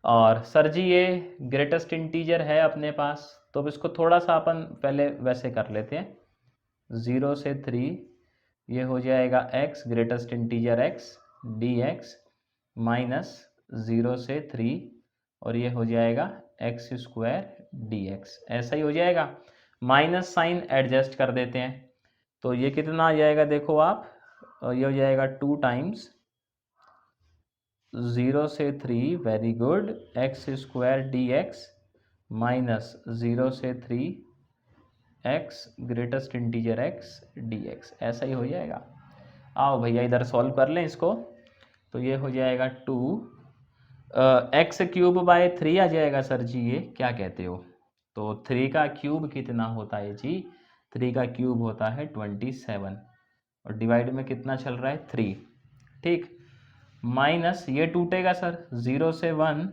और सर जी ये ग्रेटेस्ट इंटीजर है अपने पास, तो अब इसको थोड़ा सा अपन पहले वैसे कर लेते हैं। 0 से 3 ये हो जाएगा x greatest integer x D x minus 0 से 3 और ये हो जाएगा एक्स स्क्वायर डी एक्स, ऐसा ही हो जाएगा। माइनस साइन एडजस्ट कर देते हैं, तो ये कितना आ जाएगा देखो आप, ये हो जाएगा 2 टाइम्स 0 से 3, very good, x square D x minus 0 से 3 x greatest integer x D x, ऐसा ही हो जाएगा। आओ भैया इधर सॉल्व कर लें इसको। तो ये हो जाएगा 2 एक्स क्यूब बाय 3 आ जाएगा सर जी, ये क्या कहते हो। तो 3 का क्यूब कितना होता है जी, 3 का क्यूब होता है 27 और डिवाइड में कितना चल रहा है 3, ठीक। माइनस ये टूटेगा सर, 0 से 1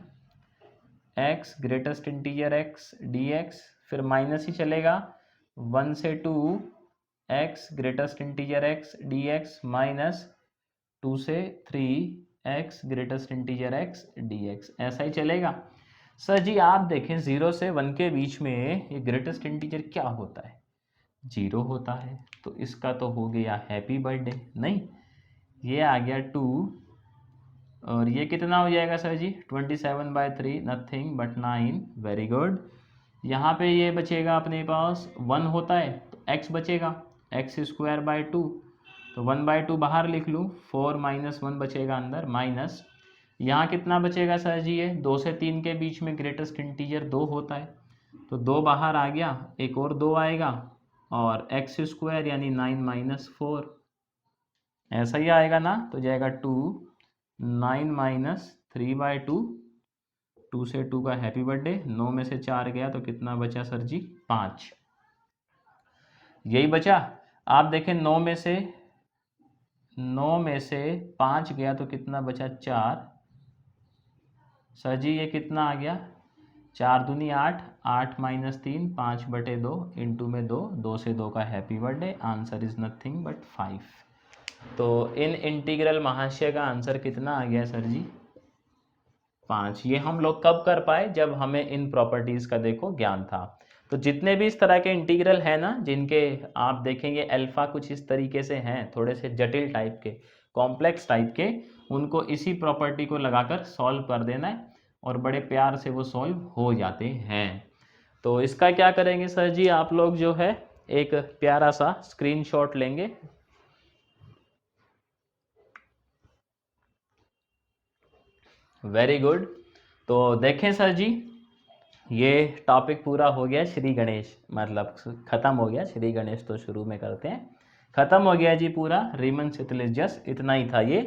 x greatest integer x D x, फिर माइनस ही चलेगा, 1 से 2 x greatest integer x D x minus 2 से 3 x greatest integer x D x, ऐसा ही चलेगा। सर जी आप देखें 0 से 1 के बीच में ये ग्रेटेस्ट इंटीजर क्या होता है? 0 होता है। तो इसका तो हो गया हैप्पी बर्थडे, नहीं ये आ गया 2 और ये कितना हो जाएगा sir ji? 27/3 nothing but 9। Very good. यहाँ पे ये बचेगा अपने पास 1 होता है तो x बचेगा, x²/2 तो 1/2 बाहर लिख लूँ, 4 - 1 बचेगा अंदर, माइनस यहाँ कितना बचेगा सर जी? ये 2 से 3 के बीच में ग्रेटेस्ट इंटीजर 2 होता है तो 2 बाहर आ गया, एक और 2 आएगा और x² यानी 9 - 4 ऐसा ही आएगा ना, तो जाएगा 2 9 - 3/2, 2 से 2 का हैप्पी बर्थडे, 9 में से 4 गया तो कितना बचा सर जी? 5। यही बचा। आप देखें 9 में से 5 गया तो कितना बचा? 4। सर जी ये कितना आ गया? 4 दूनी 8, 8 - 3 5/2 इंटू में 2, 2 से 2 का happy birthday, answer is nothing but 5। तो इन इंटीग्रल महाशय का आंसर कितना आ गया सर जी? 5। ये हम लोग कब कर पाए? जब हमें इन प्रॉपर्टीज़ का देखो ज्ञान था। तो जितने भी इस तरह के इंटीग्रल है ना, जिनके आप देखेंगे अल्फा कुछ इस तरीके से हैं, थोड़े से जटिल टाइप के, कॉम्प्लेक्स टाइप के, उनको इसी प्रॉपर्टी को लगाकर सॉल्व कर देना है और बड़े प्यार से वो सॉल्व हो जाते हैं। तो इसका क्या करेंगे सर जी? आप लोग जो है एक प्यारा सा स्क्रीनशॉट लेंगे। Very good. तो देखें सर जी, ये टॉपिक पूरा हो गया श्री गणेश, मतलब ख़त्म हो गया। श्री गणेश तो शुरू में करते हैं, ख़त्म हो गया जी पूरा। रीमन सितलिस इतना ही था ये।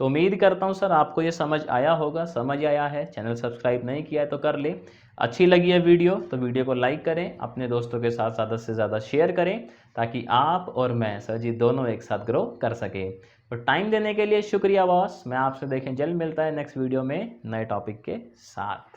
तो उम्मीद करता हूँ सर आपको ये समझ आया होगा। समझ आया है, चैनल सब्सक्राइब नहीं किया है तो कर ले। अच्छी लगी है वीडियो तो वीडियो को लाइक करें, अपने दोस्तों के साथ ज़्यादा से ज़्यादा शेयर करें, ताकि आप और मैं सर जी दोनों एक साथ ग्रो कर सकें। तो टाइम देने के लिए शुक्रिया बॉस। मैं आपसे देखें जल्द मिलता है नेक्स्ट वीडियो में नए टॉपिक के साथ।